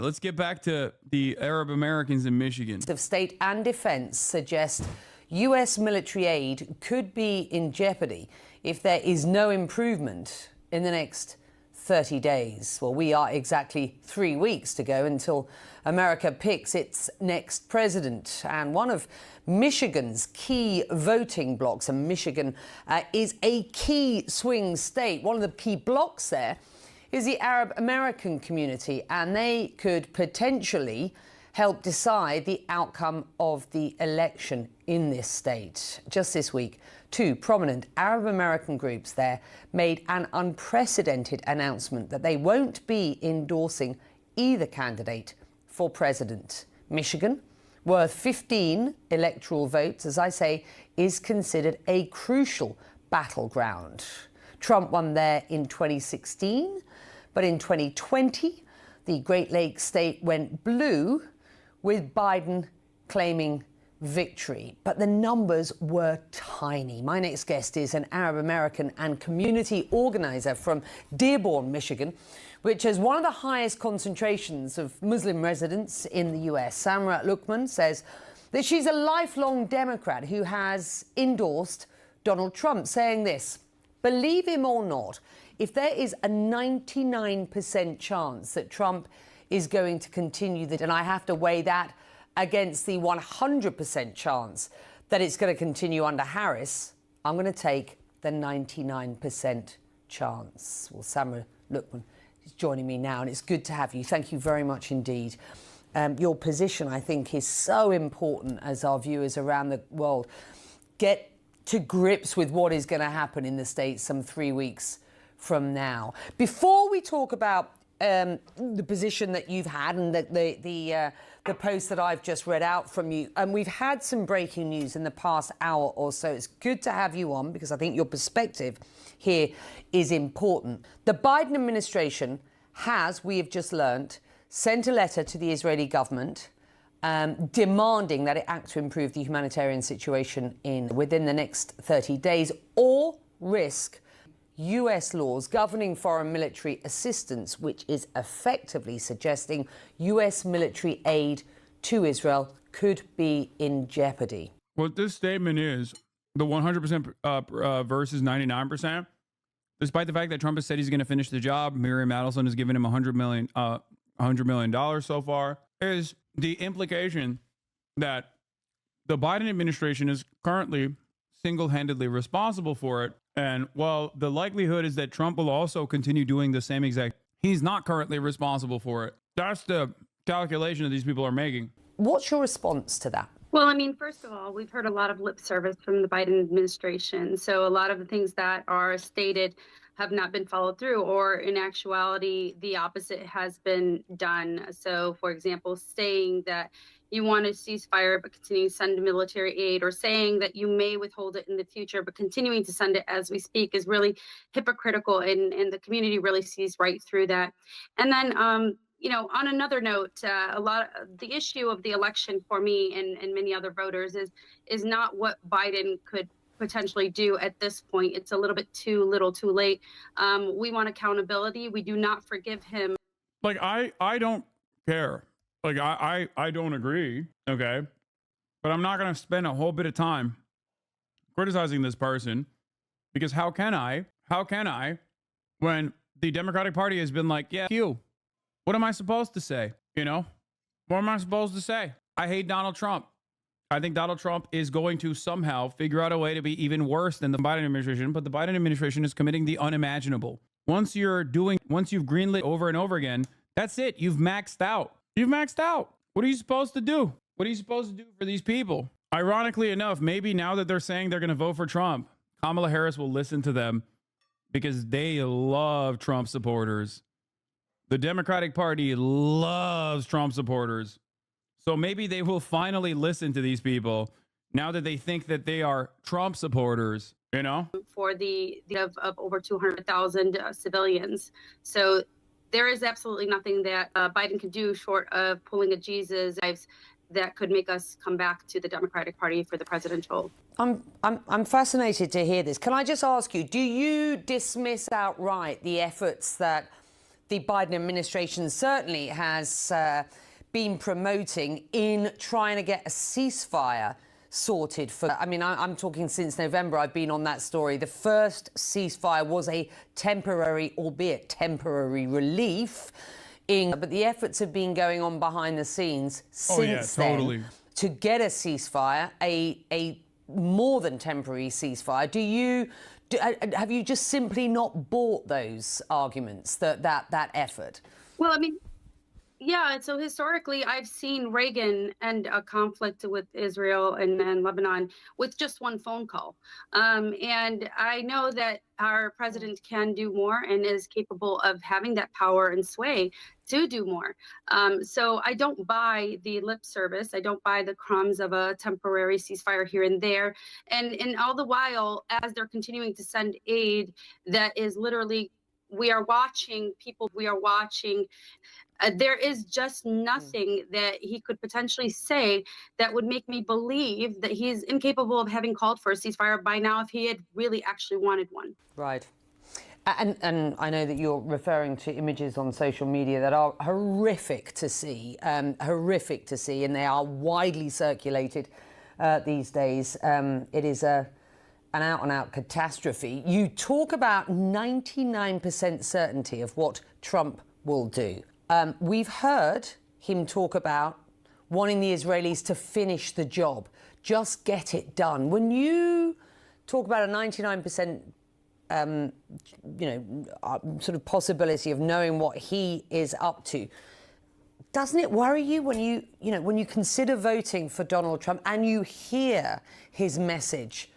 let's get back to the Arab Americans in Michigan. Of State and Defense suggest U.S. military aid could be in jeopardy if there is no improvement in the next 30 days. Well, we are exactly 3 weeks to go until America picks its next president. And one of Michigan's key voting blocks, and Michigan is a key swing state, one of the key blocks there is the Arab American community, and they could potentially help decide the outcome of the election in this state. Just this week, two prominent Arab American groups there made an unprecedented announcement that they won't be endorsing either candidate for president. Michigan, worth 15 electoral votes, as I say, is considered a crucial battleground. Trump won there in 2016, but in 2020, the Great Lakes state went blue, with Biden claiming victory. But the numbers were tiny. My next guest is an Arab American and community organizer from Dearborn, Michigan, which has one of the highest concentrations of Muslim residents in the US. Samra Lukman says that she's a lifelong Democrat who has endorsed Donald Trump, saying this: believe him or not, if there is a 99% chance that Trump is going to continue that, and I have to weigh that against the 100% chance that it's going to continue under Harris, I'm going to take the 99% chance. Well, Samra Lukman is joining me now, and it's good to have you. Thank you very much indeed. Your position, I think, is so important as our viewers around the world get to grips with what is going to happen in the States some 3 weeks from now. Before we talk about the position that you've had and the post that I've just read out from you, and we've had some breaking news in the past hour or so. It's good to have you on because I think your perspective here is important. The Biden administration has, we have just learnt, sent a letter to the Israeli government demanding that it act to improve the humanitarian situation within the next 30 days or risk US laws governing foreign military assistance, which is effectively suggesting US military aid to Israel could be in jeopardy. What this statement is, the 100% versus 99%, despite the fact that Trump has said he's going to finish the job, Miriam Adelson has given him $100 million so far, is the implication that the Biden administration is currently single-handedly responsible for it. And while the likelihood is that Trump will also continue doing the same exact, he's not currently responsible for it. That's the calculation that these people are making. What's your response to that? Well, I mean, first of all, we've heard a lot of lip service from the Biden administration. So a lot of the things that are stated have not been followed through, or in actuality, the opposite has been done. So, for example, saying that you want to ceasefire but continue to send military aid, or saying that you may withhold it in the future but continuing to send it as we speak, is really hypocritical, and the community really sees right through that. And then, you know, on another note, the issue of the election for me and many other voters is not what Biden could potentially do at this point. It's a little bit too little too late. We want accountability. We do not forgive him. Like, I don't care. Like, I don't agree, okay? But I'm not going to spend a whole bit of time criticizing this person, because how can I, when the Democratic Party has been like, yeah, you, what am I supposed to say? You know, what am I supposed to say? I hate Donald Trump. I think Donald Trump is going to somehow figure out a way to be even worse than the Biden administration, but the Biden administration is committing the unimaginable. Once you've greenlit over and over again, that's it. You've maxed out. You've maxed out. What are you supposed to do? What are you supposed to do for these people? Ironically enough, maybe now that they're saying they're going to vote for Trump, Kamala Harris will listen to them because they love Trump supporters. The Democratic Party loves Trump supporters. So maybe they will finally listen to these people now that they think that they are Trump supporters, you know? For the of over 200,000 civilians. So there is absolutely nothing that Biden can do short of pulling a Jesus that could make us come back to the Democratic Party for the presidential. I'm fascinated to hear this. Can I just ask you, do you dismiss outright the efforts that the Biden administration certainly has been promoting in trying to get a ceasefire sorted for, I mean, I'm talking since November. I've been on that story. The first ceasefire was a temporary, albeit temporary, relief. But the efforts have been going on behind the scenes since then to get a ceasefire, a more than temporary ceasefire. Have you just simply not bought those arguments, that effort? Well, I mean, yeah, so historically, I've seen Reagan end a conflict with Israel and Lebanon with just one phone call. And I know that our president can do more and is capable of having that power and sway to do more. So I don't buy the lip service. I don't buy the crumbs of a temporary ceasefire here and there. And all the while, as they're continuing to send aid that is literally, we are watching people, there is just nothing that he could potentially say that would make me believe that he's incapable of having called for a ceasefire by now if he had really actually wanted one. Right. And I know that you're referring to images on social media that are horrific to see, and they are widely circulated these days. It is an out-and-out catastrophe. You talk about 99% certainty of what Trump will do. We've heard him talk about wanting the Israelis to finish the job, just get it done. When you talk about a 99%, sort of possibility of knowing what he is up to, doesn't it worry you when you consider voting for Donald Trump and you hear his message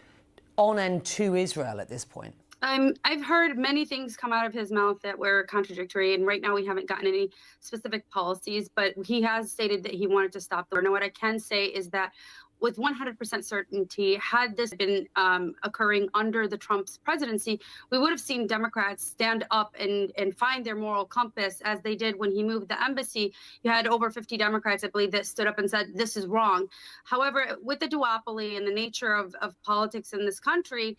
on and to Israel at this point? I've heard many things come out of his mouth that were contradictory, and right now we haven't gotten any specific policies, but he has stated that he wanted to stop the war. Now, what I can say is that with 100% certainty, had this been occurring under the Trump's presidency, we would have seen Democrats stand up and find their moral compass as they did when he moved the embassy. You had over 50 Democrats, I believe, that stood up and said, this is wrong. However, with the duopoly and the nature of politics in this country,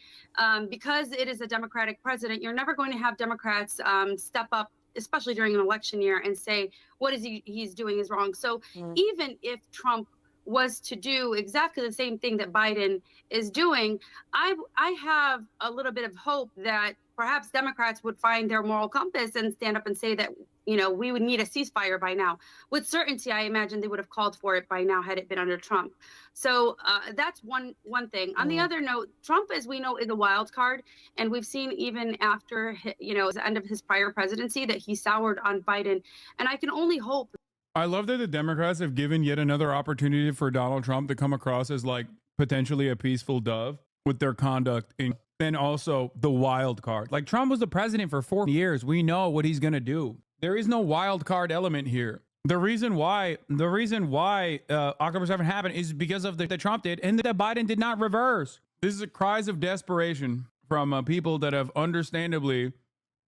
because it is a Democratic president, you're never going to have Democrats step up, especially during an election year, and say, what is he's doing is wrong. So even if Trump was to do exactly the same thing that Biden is doing, I have a little bit of hope that perhaps Democrats would find their moral compass and stand up and say that, we would need a ceasefire by now. With certainty, I imagine they would have called for it by now had it been under Trump. So that's one thing. On the other note, Trump, as we know, is a wild card. And we've seen even after, the end of his prior presidency that he soured on Biden. And I can only hope. I love that the Democrats have given yet another opportunity for Donald Trump to come across as like potentially a peaceful dove with their conduct. And also the wild card. Like, Trump was the president for 4 years. We know what he's going to do. There is no wild card element here. The reason why October 7th happened is because of that Trump did and that Biden did not reverse. This is cries of desperation from people that have understandably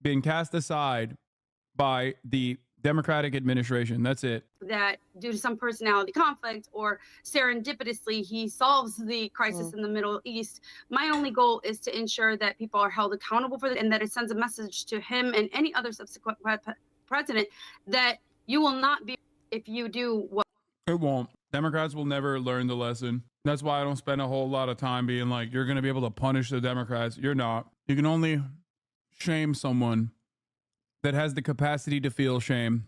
been cast aside by the Democratic administration. That's it. That due to some personality conflict or serendipitously, he solves the crisis in the Middle East. My only goal is to ensure that people are held accountable for it and that it sends a message to him and any other subsequent president that you will not be if you do what. It won't. Democrats will never learn the lesson. That's why I don't spend a whole lot of time being like, you're going to be able to punish the Democrats. You're not. You can only shame someone that has the capacity to feel shame.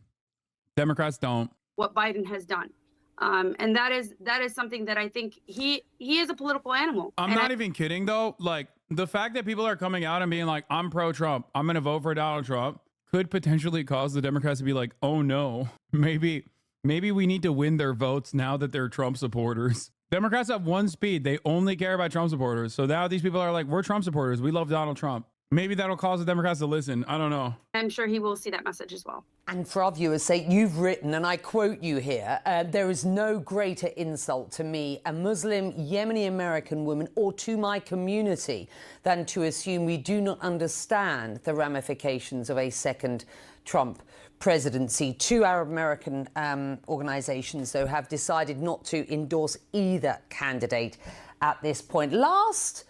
Democrats don't. What Biden has done. And that is something that I think he is a political animal. I'm not even kidding, though. Like, the fact that people are coming out and being like, I'm pro-Trump, I'm going to vote for Donald Trump, could potentially cause the Democrats to be like, oh no, maybe we need to win their votes now that they're Trump supporters. Democrats have one speed. They only care about Trump supporters. So now these people are like, we're Trump supporters. We love Donald Trump. Maybe that'll cause the Democrats to listen. I don't know. I'm sure he will see that message as well. And for our viewers' sake, you've written, and I quote you here, there is no greater insult to me, a Muslim Yemeni American woman, or to my community, than to assume we do not understand the ramifications of a second Trump presidency. 2 Arab American organizations, though, have decided not to endorse either candidate at this point. Last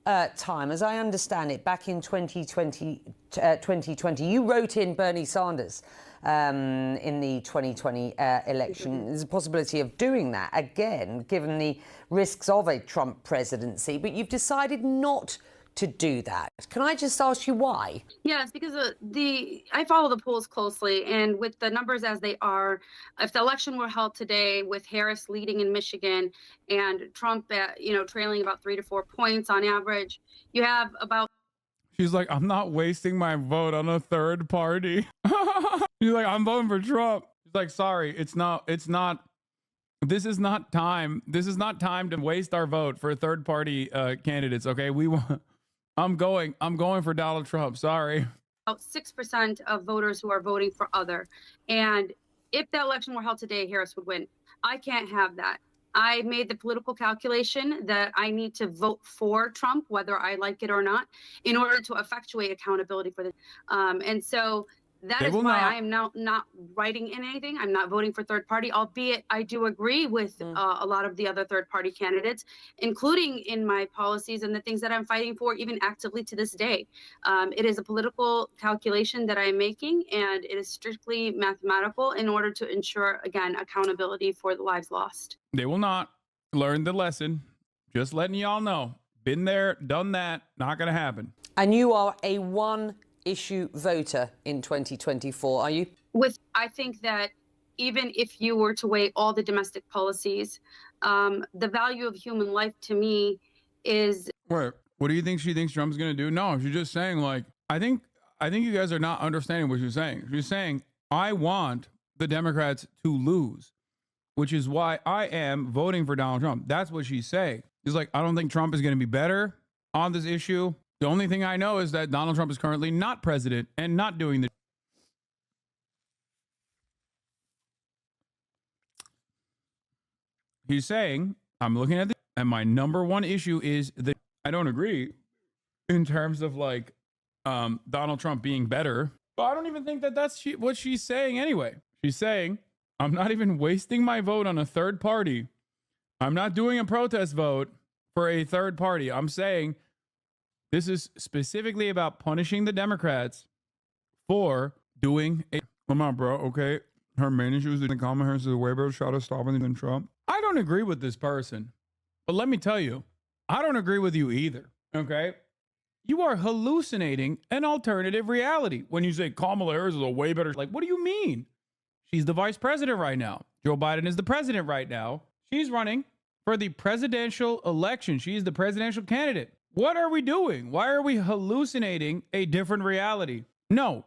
time, as I understand it, back in 2020, you wrote in Bernie Sanders in the 2020 election. There's a possibility of doing that again, given the risks of a Trump presidency, but you've decided not to do that. Can I just ask you why? Yes, because I follow the polls closely, and with the numbers as they are, if the election were held today with Harris leading in Michigan and Trump, trailing about 3 to 4 points on average, you have about. She's like, I'm not wasting my vote on a third party. She's like, I'm voting for Trump. She's like, sorry, this is not time. This is not time to waste our vote for third party candidates. Okay. I'm going for Donald Trump. Sorry. About 6% of voters who are voting for other. And if the election were held today, Harris would win. I can't have that. I made the political calculation that I need to vote for Trump, whether I like it or not, in order to effectuate accountability for the. And so that is why I am now not writing in anything. I'm not voting for third party, albeit I do agree with a lot of the other third party candidates, including in my policies and the things that I'm fighting for, even actively to this day. It is a political calculation that I'm making, and it is strictly mathematical in order to ensure, again, accountability for the lives lost. They will not learn the lesson. Just letting y'all know. Been there, done that. Not going to happen. And you are a one-issue voter in 2024, are you? I think that even if you were to weigh all the domestic policies, the value of human life to me is. Wait, what do you think she thinks Trump's going to do? No, she's just saying, like, I think you guys are not understanding what she's saying. She's saying, I want the Democrats to lose, which is why I am voting for Donald Trump. That's what she's saying. She's like, I don't think Trump is going to be better on this issue. The only thing I know is that Donald Trump is currently not president and not doing the. He's saying, I'm looking at this, and my number one issue is that I don't agree in terms of like Donald Trump being better. But I don't even think that that's what she's saying anyway. She's saying, I'm not even wasting my vote on a third party. I'm not doing a protest vote for a third party. I'm saying this is specifically about punishing the Democrats for doing a. Come on, bro. Okay. Her main issue is that Kamala Harris is a way better shot at stopping than Trump. I don't agree with this person. But let me tell you, I don't agree with you either. Okay. You are hallucinating an alternative reality when you say Kamala Harris is a way better. Like, what do you mean? She's the vice president right now. Joe Biden is the president right now. She's running for the presidential election. She's the presidential candidate. What are we doing? Why are we hallucinating a different reality? No,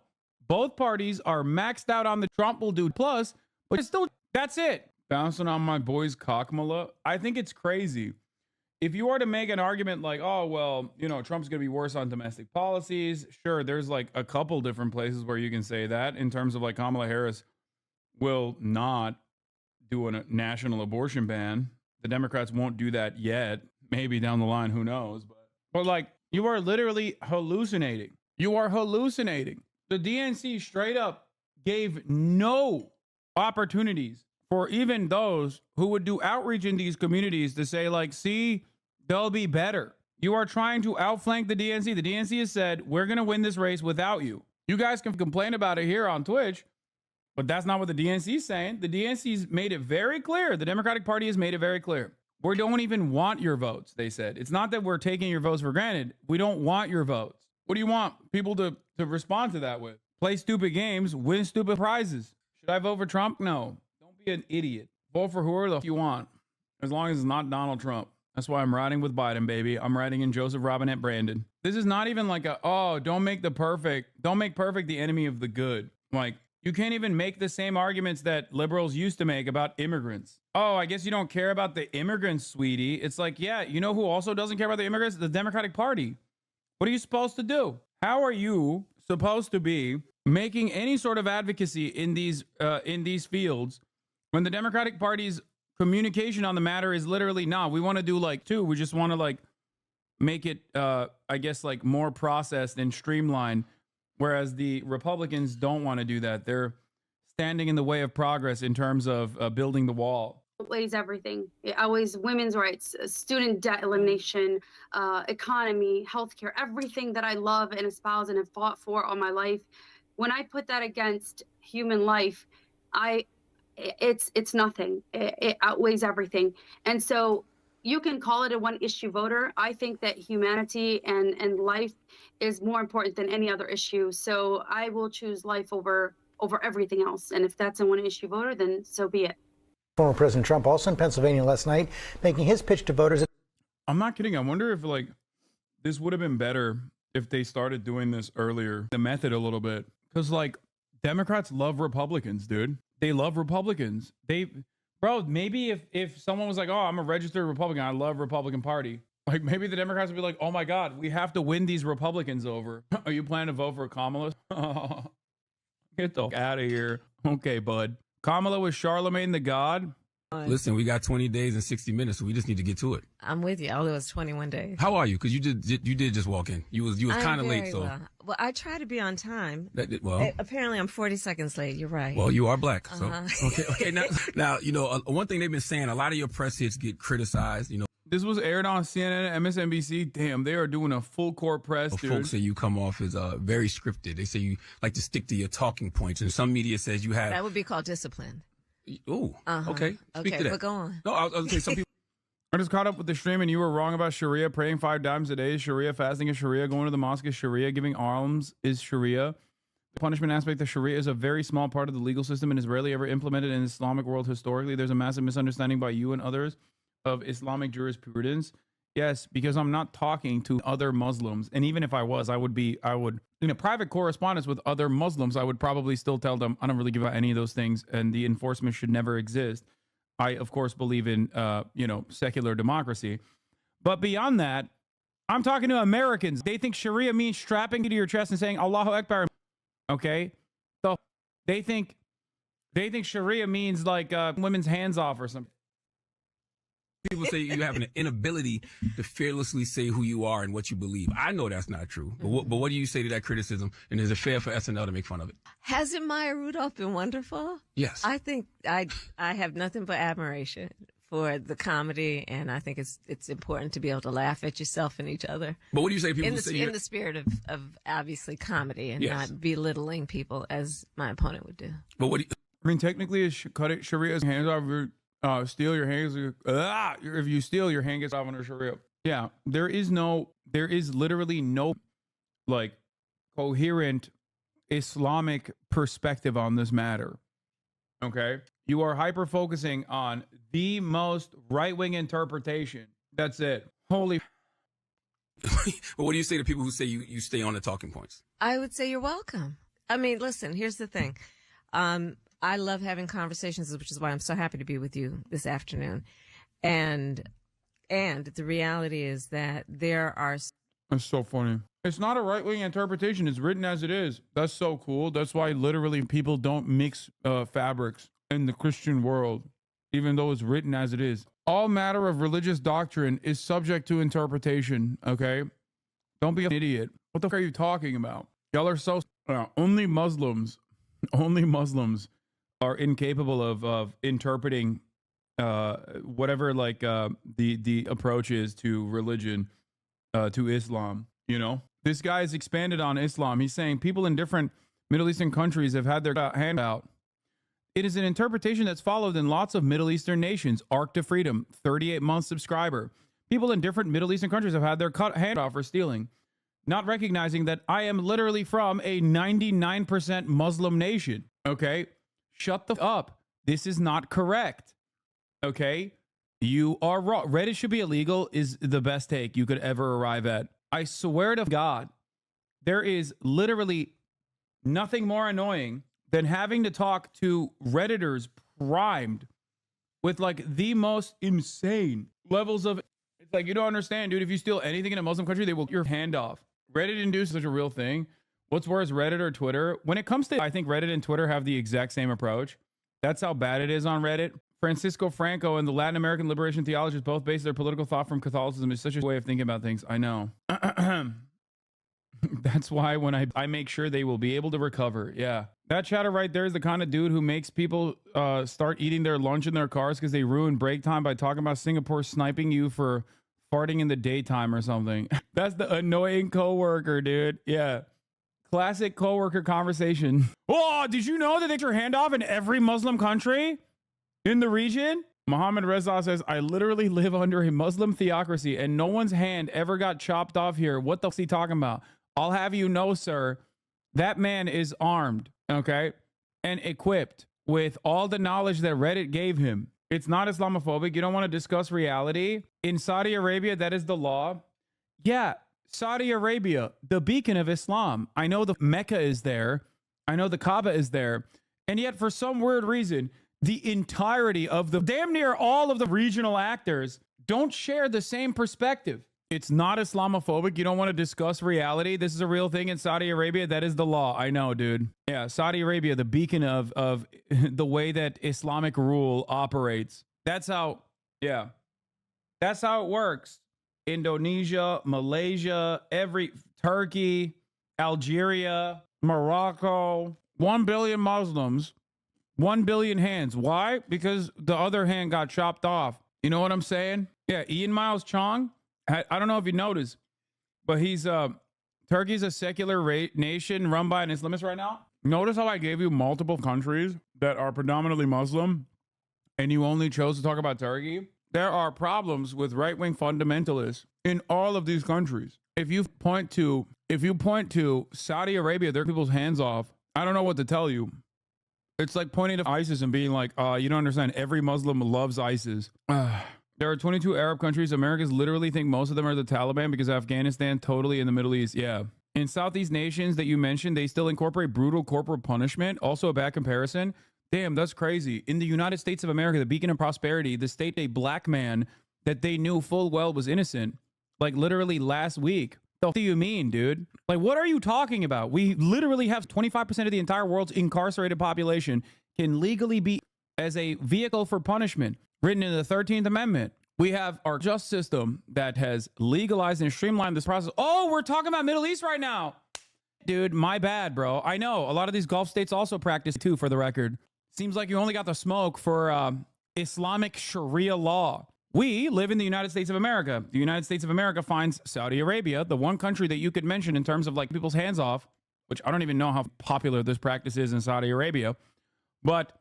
both parties are maxed out on the Trump will do plus, but it's still, that's it. Bouncing on my boy's cockmala. I think it's crazy. If you are to make an argument like, oh, well, you know, Trump's going to be worse on domestic policies. Sure, there's like a couple different places where you can say that in terms of like Kamala Harris will not do a national abortion ban. The Democrats won't do that yet. Maybe down the line, who knows? But like, you are literally hallucinating. You are hallucinating. The DNC straight up gave no opportunities for even those who would do outreach in these communities to say like, see, they'll be better. You are trying to outflank the DNC. The DNC has said, we're going to win this race without you. You guys can complain about it here on Twitch, but that's not what the DNC is saying. The DNC's made it very clear. The Democratic Party has made it very clear. We don't even want your votes, they said. It's not that we're taking your votes for granted. We don't want your votes. What do you want people to respond to that with? Play stupid games, win stupid prizes. Should I vote for Trump? No. Don't be an idiot. Vote for whoever the f you want, as long as it's not Donald Trump. That's why I'm riding with Biden, baby. I'm riding in Joseph Robinette Brandon. This is not even like don't make perfect the enemy of the good. Like, you can't even make the same arguments that liberals used to make about immigrants. Oh, I guess you don't care about the immigrants, sweetie. It's like, yeah, you know who also doesn't care about the immigrants? The Democratic Party. What are you supposed to do? How are you supposed to be making any sort of advocacy in these fields when the Democratic Party's communication on the matter is literally, nah, we want to do like two. We just want to like make it, I guess, like more processed and streamlined. Whereas the Republicans don't want to do that. They're standing in the way of progress in terms of building the wall. outweighs everything. It outweighs women's rights, student debt elimination, economy, healthcare, everything that I love and espouse and have fought for all my life. When I put that against human life, it's nothing. It outweighs everything. And so you can call it a one issue voter. I think that humanity and life is more important than any other issue. So I will choose life over everything else. And if that's a one issue voter, then so be it. Former President Trump also in Pennsylvania last night, making his pitch to voters. I'm not kidding. I wonder if like this would have been better if they started doing this earlier, the method a little bit. Because like Democrats love Republicans, dude. They love Republicans. Bro, maybe if someone was like, oh, I'm a registered Republican, I love Republican Party. Like maybe the Democrats would be like, oh my God, we have to win these Republicans over. Are you planning to vote for Kamala? Get the out of here. Okay, bud. Kamala was Charlemagne the God. Listen, we got 20 days and 60 minutes, so we just need to get to it. I'm with you. Although it was 21 days. How are you? Because you did just walk in. You was kind of late, so. Well, I try to be on time. Well, apparently I'm 40 seconds late. You're right. Well, you are black, so okay. Now you know one thing they've been saying. A lot of your press hits get criticized. You know, this was aired on CNN, MSNBC. Damn, they are doing a full court press. Dude. Folks say you come off as very scripted. They say you like to stick to your talking points, and some media says you have. That would be called discipline. Oh, okay. Speak to that. But go on. No, I was going to say some people. I just caught up with the stream and you were wrong about Sharia. Praying 5 times a day is Sharia. Fasting is Sharia. Going to the mosque is Sharia. Giving alms is Sharia. The punishment aspect of Sharia is a very small part of the legal system and is rarely ever implemented in the Islamic world historically. There's a massive misunderstanding by you and others of Islamic jurisprudence. Yes, because I'm not talking to other Muslims. And even if I was, I would, in a private correspondence with other Muslims, I would probably still tell them, I don't really give out any of those things and the enforcement should never exist. I, of course, believe in, secular democracy. But beyond that, I'm talking to Americans. They think Sharia means strapping you to your chest and saying, Allahu Akbar. Okay? So they think Sharia means like women's hands off or something. People say you have an inability to fearlessly say who you are and what you believe. I know that's not true. But what do you say to that criticism? And is it fair for SNL to make fun of it? Hasn't Maya Rudolph been wonderful? Yes. I think I have nothing but admiration for the comedy, and I think it's important to be able to laugh at yourself and each other. But what do you say to people in the spirit of obviously comedy and yes. not belittling people as my opponent would do? But what do you... I mean, technically, Sharia's hands off. Steal your hands. If you steal, your hand gets off under Sharia. Yeah, there is literally no like coherent Islamic perspective on this matter. Okay, you are hyper focusing on the most right wing interpretation. That's it. Holy. But what do you say to people who say you stay on the talking points? I would say you're welcome. I mean, listen. Here's the thing. I love having conversations, which is why I'm so happy to be with you this afternoon. And the reality is that there are... That's so funny. It's not a right-wing interpretation. It's written as it is. That's so cool. That's why literally people don't mix fabrics in the Christian world, even though it's written as it is. All matter of religious doctrine is subject to interpretation, okay? Don't be an idiot. What the fuck are you talking about? Y'all are so... only Muslims are incapable of interpreting whatever like the approach is to religion, to Islam. You know, this guy has expanded on Islam. He's saying people in different Middle Eastern countries have had their hand out. It is an interpretation that's followed in lots of Middle Eastern nations. Arc to Freedom, 38-month subscriber. People in different Middle Eastern countries have had their hand off for stealing, not recognizing that I am literally from a 99% Muslim nation. Okay. Shut the up. This is not correct. Okay? You are wrong. Reddit should be illegal is the best take you could ever arrive at. I swear to God, there is literally nothing more annoying than having to talk to Redditors primed with like the most insane levels of... It's like, you don't understand, dude. If you steal anything in a Muslim country, they will your hand off. Reddit induced such a real thing. What's worse, Reddit or Twitter? When it comes to, I think Reddit and Twitter have the exact same approach. That's how bad it is on Reddit. Francisco Franco and the Latin American liberation theologists both base their political thought from Catholicism. It's such a way of thinking about things. I know. That's why when I make sure they will be able to recover. Yeah. That chatter right there is the kind of dude who makes people start eating their lunch in their cars because they ruin break time by talking about Singapore sniping you for farting in the daytime or something. That's the annoying coworker, dude. Yeah. Classic coworker conversation. Oh, did you know that they take your hand off in every Muslim country in the region? Mohammed Reza says, I literally live under a Muslim theocracy and no one's hand ever got chopped off here. What the f*** is he talking about? I'll have you know, sir, that man is armed, okay, and equipped with all the knowledge that Reddit gave him. It's not Islamophobic. You don't want to discuss reality. In Saudi Arabia, that is the law. Yeah, Saudi Arabia, the beacon of Islam. I know the Mecca is there. I know the Kaaba is there. And yet, for some weird reason, the entirety of the damn near all of the regional actors don't share the same perspective. It's not Islamophobic. You don't want to discuss reality. This is a real thing in Saudi Arabia. That is the law. I know, dude. Yeah, Saudi Arabia, the beacon of the way that Islamic rule operates. That's how, yeah. That's how it works. Indonesia, Malaysia, Turkey, Algeria, Morocco, 1 billion Muslims, 1 billion hands. Why? Because the other hand got chopped off. You know what I'm saying? Yeah, Ian Miles Chong. I don't know if you noticed, but Turkey's a secular nation run by an Islamist right now. Notice how I gave you multiple countries that are predominantly Muslim and you only chose to talk about Turkey? There are problems with right-wing fundamentalists in all of these countries. If you point to Saudi Arabia, their people's hands off, I don't know what to tell you. It's like pointing to ISIS and being like, you don't understand. Every Muslim loves ISIS. There are 22 Arab countries. Americans literally think most of them are the Taliban because Afghanistan totally in the Middle East. Yeah. In Southeast nations that you mentioned, they still incorporate brutal corporal punishment. Also a bad comparison. Damn, that's crazy. In the United States of America, the beacon of prosperity, the state, a black man that they knew full well was innocent, like literally last week. The f- do you mean, dude? Like, what are you talking about? We literally have 25% of the entire world's incarcerated population can legally be as a vehicle for punishment, written in the 13th Amendment. We have our justice system that has legalized and streamlined this process. Oh, we're talking about Middle East right now. Dude, my bad, bro. I know a lot of these Gulf states also practice too, for the record. Seems like you only got the smoke for Islamic Sharia law. We live in the United States of America. The United States of America finds Saudi Arabia, the one country that you could mention in terms of like people's hands off, which I don't even know how popular this practice is in Saudi Arabia, but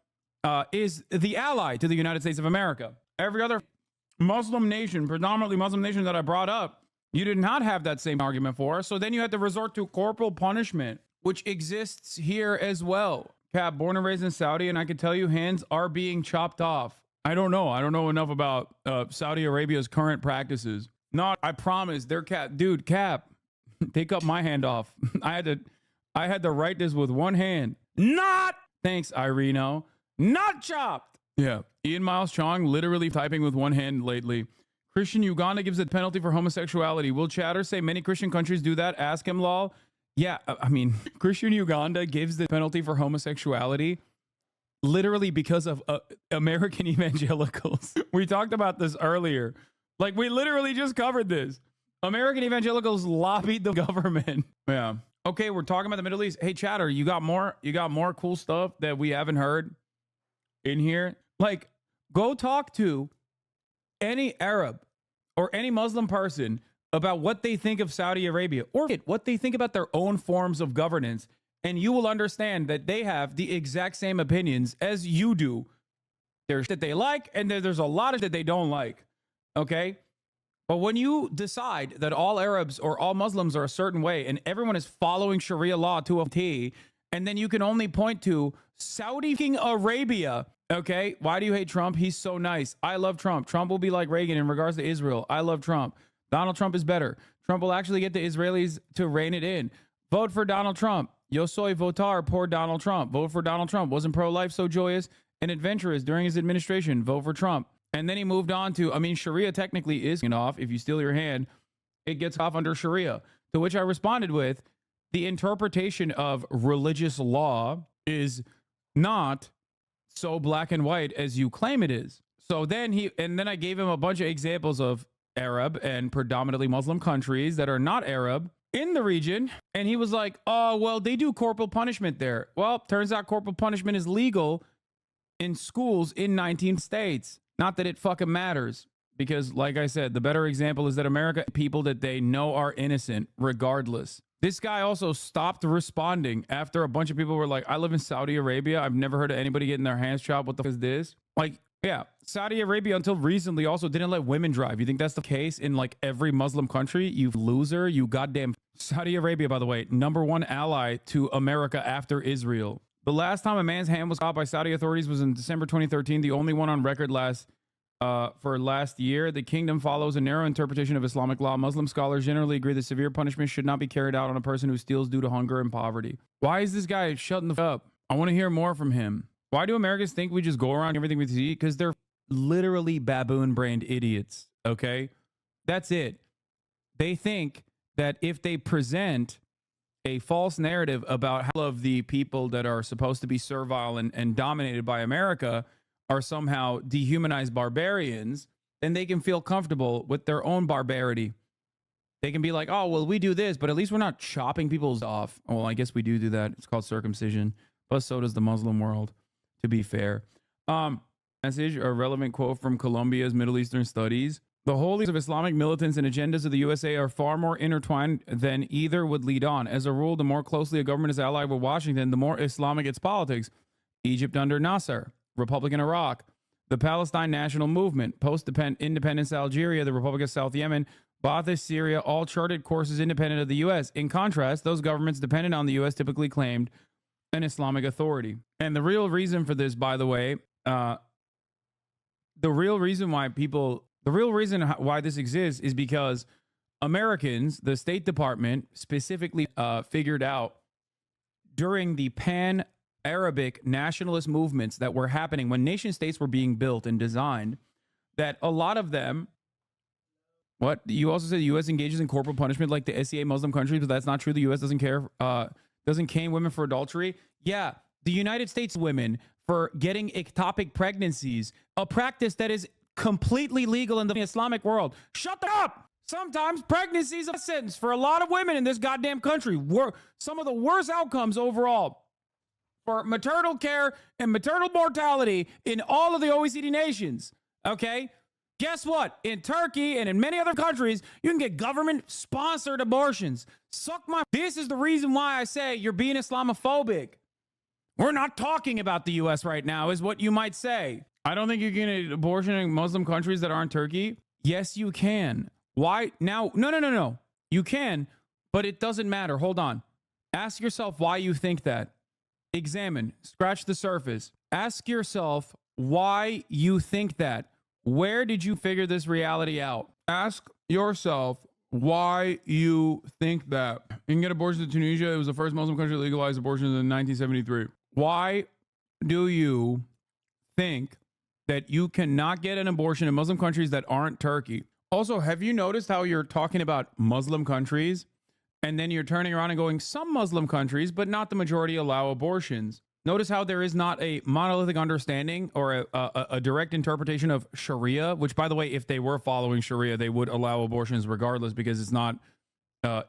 is the ally to the United States of America. Every other Muslim nation, predominantly Muslim nation that I brought up, you did not have that same argument for. So then you had to resort to corporal punishment, which exists here as well. Cap, born and raised in Saudi, and I can tell you hands are being chopped off. I don't know. I don't know enough about Saudi Arabia's current practices. Not, I promise, they're dude, Cap, take up my hand off. I had to write this with one hand. Not, thanks, Ireno. Not chopped. Yeah. Ian Miles Chong literally typing with one hand lately. Christian Uganda gives a penalty for homosexuality. Will Chatter say many Christian countries do that? Ask him, lol. Yeah, I mean, Christian Uganda gives the penalty for homosexuality literally because of American evangelicals. We talked about this earlier. Like, we literally just covered this. American evangelicals lobbied the government. Yeah. Okay, we're talking about the Middle East. Hey, Chatter, you got more cool stuff that we haven't heard in here? Like, go talk to any Arab or any Muslim person about what they think of Saudi Arabia or what they think about their own forms of governance, and you will understand that they have the exact same opinions as you do. There's that they like, and there's a lot of that they don't like. Okay? But when you decide that all Arabs or all Muslims are a certain way and everyone is following Sharia law to a T, and then you can only point to Saudi Arabia. Okay, why do you hate Trump? He's so nice. I love Trump. Trump will be like Reagan in regards to Israel. I love Trump. Donald Trump is better. Trump will actually get the Israelis to rein it in. Vote for Donald Trump. Yo soy votar por Donald Trump. Vote for Donald Trump. Wasn't pro-life so joyous and adventurous during his administration? Vote for Trump. And then he moved on to, I mean, Sharia technically is off. If you steal your hand, it gets off under Sharia. To which I responded with, the interpretation of religious law is not so black and white as you claim it is. So then then I gave him a bunch of examples of Arab and predominantly Muslim countries that are not Arab in the region, and he was like, oh, well, they do corporal punishment there. Well, turns out corporal punishment is legal in schools in 19 states. Not that it fucking matters, because like I said, the better example is that America, people that they know are innocent regardless. This guy also stopped responding after a bunch of people were like, I live in Saudi Arabia. I've never heard of anybody getting their hands chopped. What the fuck is this? Like, yeah, Saudi Arabia until recently also didn't let women drive. You think that's the case in like every Muslim country? You loser, you goddamn. Saudi Arabia, by the way, #1 ally to America after Israel. The last time a man's hand was caught by Saudi authorities was in December 2013, the only one on record for last year. The kingdom follows a narrow interpretation of Islamic law. Muslim scholars generally agree that severe punishment should not be carried out on a person who steals due to hunger and poverty. Why is this guy shutting the fuck up? I want to hear more from him. Why do Americans think we just go around everything we see? Because they're literally baboon-brained idiots, okay? That's it. They think that if they present a false narrative about how all of the people that are supposed to be servile and dominated by America are somehow dehumanized barbarians, then they can feel comfortable with their own barbarity. They can be like, oh, well, we do this, but at least we're not chopping people's off. Oh, well, I guess we do that. It's called circumcision. But so does the Muslim world, to be fair. Message, a relevant quote from Columbia's Middle Eastern Studies. The holies of Islamic militants and agendas of the USA are far more intertwined than either would lead on. As a rule, the more closely a government is allied with Washington, the more Islamic its politics. Egypt under Nasser, Republic in Iraq, the Palestine National Movement, post-independence Algeria, the Republic of South Yemen, Ba'ath Syria, all charted courses independent of the U.S. In contrast, those governments dependent on the U.S. typically claimed an Islamic authority. And the real reason for this, by the way, the real reason why this exists is because Americans, the State Department specifically figured out during the pan-Arabic nationalist movements that were happening when nation states were being built and designed, that a lot of them, what you also said, the U.S. engages in corporal punishment like the SCA Muslim countries, but that's not true. The U.S. doesn't care, doesn't cane women for adultery. Yeah, the United States women for getting ectopic pregnancies, a practice that is completely legal in the Islamic world. Shut up! Sometimes pregnancies are a sentence for a lot of women in this goddamn country. Some of the worst outcomes overall for maternal care and maternal mortality in all of the OECD nations. Okay? Guess what? In Turkey and in many other countries, you can get government-sponsored abortions. Suck my... This is the reason why I say you're being Islamophobic. We're not talking about the U.S. right now, is what you might say. I don't think you can get an abortion in Muslim countries that aren't Turkey. Yes, you can. Why? Now, no. You can, but it doesn't matter. Hold on. Ask yourself why you think that. Examine. Scratch the surface. Ask yourself why you think that. Where did you figure this reality out? Ask yourself why you think that. You can get abortions in Tunisia. It was the first Muslim country to legalize abortions in 1973. Why do you think that you cannot get an abortion in Muslim countries that aren't Turkey? Also, have you noticed how you're talking about Muslim countries and then you're turning around and going, some Muslim countries, but not the majority, allow abortions? Notice how there is not a monolithic understanding or a direct interpretation of Sharia, which, by the way, if they were following Sharia, they would allow abortions regardless because it's not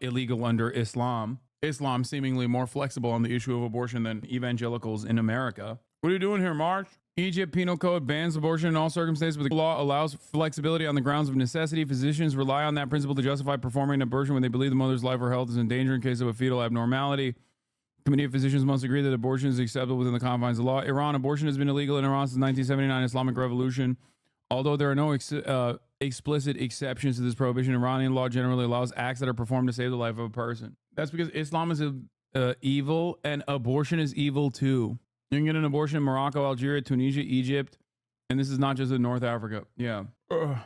illegal under Islam. Islam seemingly more flexible on the issue of abortion than evangelicals in America. What are you doing here, March? Egypt Penal Code bans abortion in all circumstances, but the law allows flexibility on the grounds of necessity. Physicians rely on that principle to justify performing an abortion when they believe the mother's life or health is in danger in case of a fetal abnormality. Committee of physicians must agree that abortion is acceptable within the confines of law. Iran, abortion has been illegal in Iran since 1979 Islamic Revolution. Although there are no explicit exceptions to this prohibition, Iranian law generally allows acts that are performed to save the life of a person. That's because Islam is evil and abortion is evil too. You can get an abortion in Morocco, Algeria, Tunisia, Egypt, and this is not just in North Africa. Yeah. Ugh.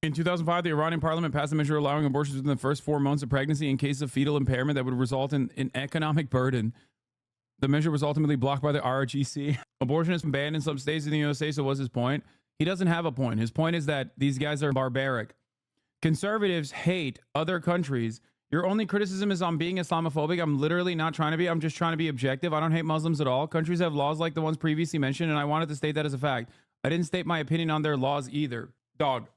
In 2005, the Iranian parliament passed a measure allowing abortions within the first 4 months of pregnancy in case of fetal impairment that would result in an economic burden. The measure was ultimately blocked by the RGC. Abortion is banned in some states in the USA, so what's his point? He doesn't have a point. His point is that these guys are barbaric. Conservatives hate other countries. Your only criticism is on being Islamophobic. I'm literally not trying to be. I'm just trying to be objective. I don't hate Muslims at all. Countries have laws like the ones previously mentioned, and I wanted to state that as a fact. I didn't state my opinion on their laws either. Dog,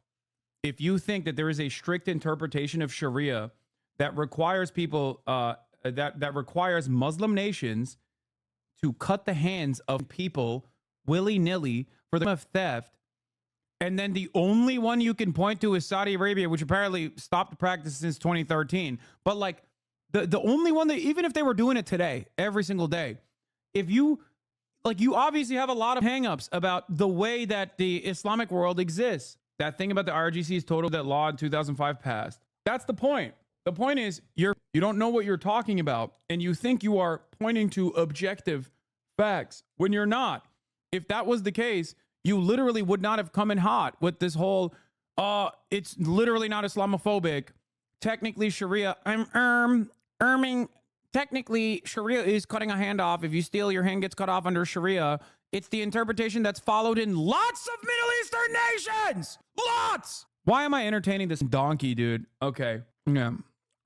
if you think that there is a strict interpretation of Sharia that requires people, that requires Muslim nations to cut the hands of people willy-nilly for the of theft, and then the only one you can point to is Saudi Arabia, which apparently stopped the practice since 2013. But like the only one that, even if they were doing it today, every single day, if you like, you obviously have a lot of hangups about the way that the Islamic world exists. That thing about the IRGC is total that law in 2005 passed. That's the point. The point is you don't know what you're talking about, and you think you are pointing to objective facts when you're not. If that was the case, you literally would not have come in hot with this whole, it's literally not Islamophobic. Technically, Sharia, technically, Sharia is cutting a hand off. If you steal, your hand gets cut off under Sharia. It's the interpretation that's followed in lots of Middle Eastern nations. Lots. Why am I entertaining this donkey, dude? Okay. Yeah.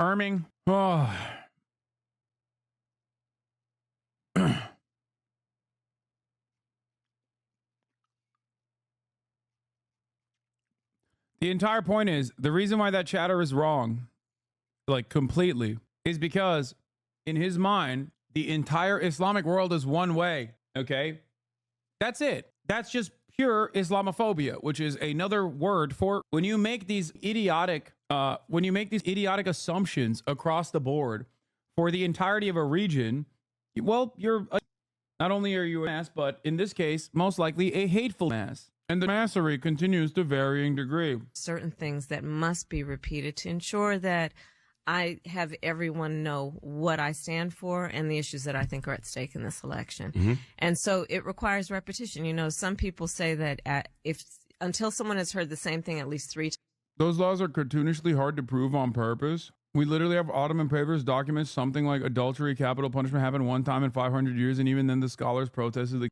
Arming. Oh. The entire point is, the reason why that chatter is wrong, like completely, is because in his mind, the entire Islamic world is one way. Okay. That's it. That's just pure Islamophobia, which is another word for when you make these idiotic assumptions across the board for the entirety of a region. Well, not only are you an ass, but in this case, most likely a hateful ass. And the massery continues to varying degree. Certain things that must be repeated to ensure that I have everyone know what I stand for and the issues that I think are at stake in this election. Mm-hmm. And so it requires repetition. You know, some people say that until someone has heard the same thing at least 3 times. Those laws are cartoonishly hard to prove on purpose. We literally have Ottoman papers documents something like adultery, capital punishment happened one time in 500 years. And even then the scholars protested.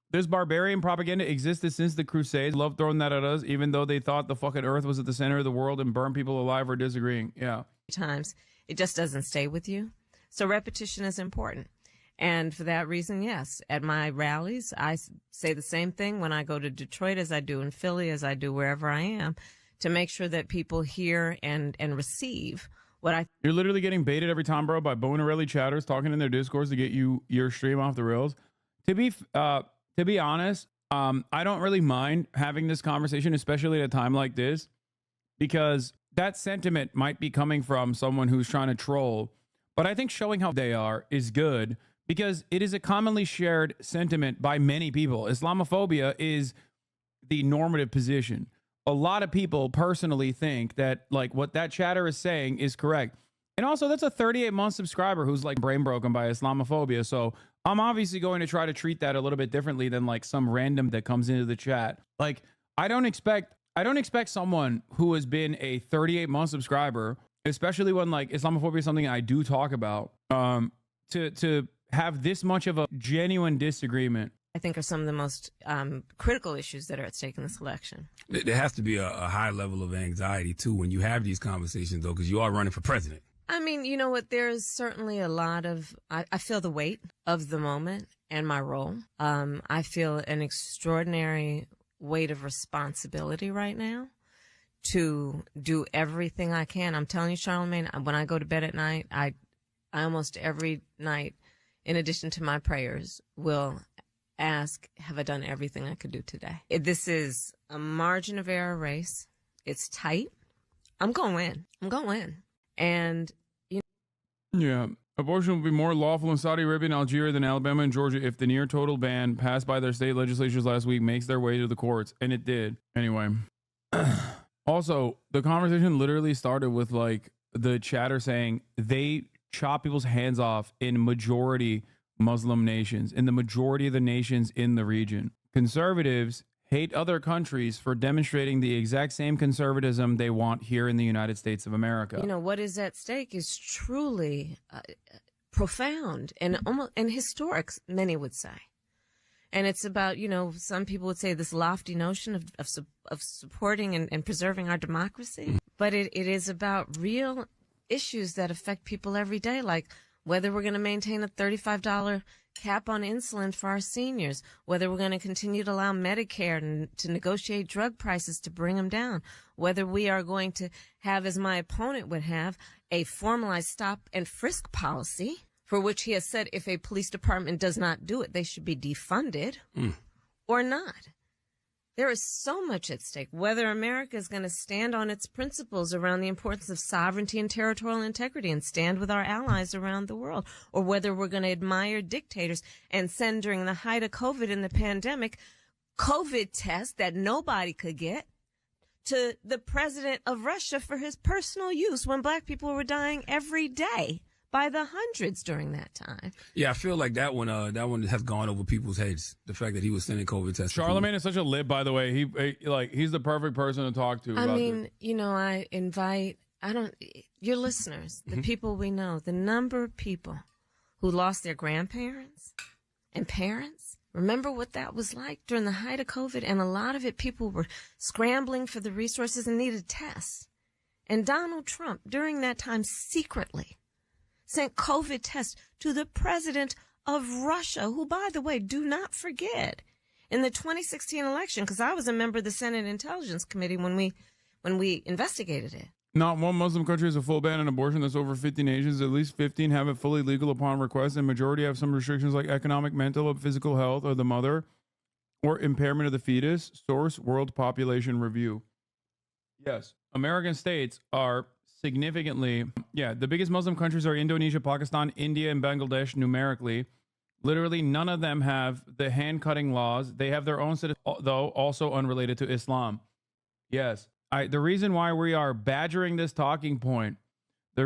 This barbarian propaganda existed since the Crusades. Love throwing that at us, even though they thought the fucking earth was at the center of the world and burned people alive for disagreeing. Yeah. Times it just doesn't stay with you. So repetition is important. And for that reason, yes, at my rallies, I say the same thing when I go to Detroit as I do in Philly, as I do wherever I am, to make sure that people hear and receive what I. You're literally getting baited every time, bro, by Bonarelli chatters talking in their discourse to get your stream off the rails. To be honest, I don't really mind having this conversation, especially at a time like this, because that sentiment might be coming from someone who's trying to troll. But I think showing how they are is good because it is a commonly shared sentiment by many people. Islamophobia is the normative position. A lot of people personally think that like what that chatter is saying is correct. And also that's a 38-month subscriber who's like brain broken by Islamophobia. So I'm obviously going to try to treat that a little bit differently than like some random that comes into the chat. Like I don't expect someone who has been a 38-month subscriber, especially when like Islamophobia is something I do talk about, to have this much of a genuine disagreement. I think are some of the most critical issues that are at stake in this election. There has to be a high level of anxiety too when you have these conversations though, because you are running for president. I mean, you know what? There's certainly a lot of, I feel the weight of the moment and my role. I feel an extraordinary weight of responsibility right now to do everything I can. I'm telling you, Charlamagne, when I go to bed at night, I almost every night, in addition to my prayers, will ask, have I done everything I could do today? This is a margin of error race. It's tight. I'm going to win. I'm going to win. And, you know. Yeah. Abortion will be more lawful in Saudi Arabia and Algeria than Alabama and Georgia if the near total ban passed by their state legislatures last week makes their way to the courts. And it did. Anyway. Also, the conversation literally started with like the chatter saying they chop people's hands off in majority Muslim nations, in the majority of the nations in the region. Conservatives hate other countries for demonstrating the exact same conservatism they want here in the United States of America. You know, what is at stake is truly profound and almost and historic, many would say. And it's about, you know, some people would say this lofty notion of supporting and preserving our democracy. But it is about real issues that affect people every day, like whether we're going to maintain a $35 cap on insulin for our seniors, whether we're going to continue to allow Medicare to negotiate drug prices to bring them down, whether we are going to have, as my opponent would have, a formalized stop and frisk policy, for which he has said if a police department does not do it, they should be defunded or not. There is so much at stake. Whether America is going to stand on its principles around the importance of sovereignty and territorial integrity and stand with our allies around the world, or whether we're going to admire dictators and send, during the height of COVID in the pandemic, COVID tests that nobody could get to the president of Russia for his personal use when black people were dying every day by the hundreds during that time. Yeah, I feel like that one has gone over people's heads. The fact that he was sending COVID tests. Charlemagne is such a lib, by the way. He's the perfect person to talk to. I mean, you know, I invite your listeners, the people we know, the number of people who lost their grandparents and parents. Remember what that was like during the height of COVID, and a lot of it, people were scrambling for the resources and needed tests. And Donald Trump, during that time, secretly sent COVID tests to the president of Russia, who, by the way, do not forget, in the 2016 election, because I was a member of the Senate Intelligence Committee when we investigated it. Not one Muslim country has a full ban on abortion. That's over 50 nations. At least 15 have it fully legal upon request, and majority have some restrictions like economic, mental, or physical health of the mother or impairment of the fetus. Source, World Population Review. Yes, American states are significantly, the biggest Muslim countries are Indonesia, Pakistan, India, and Bangladesh numerically. Literally, none of them have the hand-cutting laws. They have their own citizens, though, also unrelated to Islam. Yes. The reason why we are badgering this talking point, is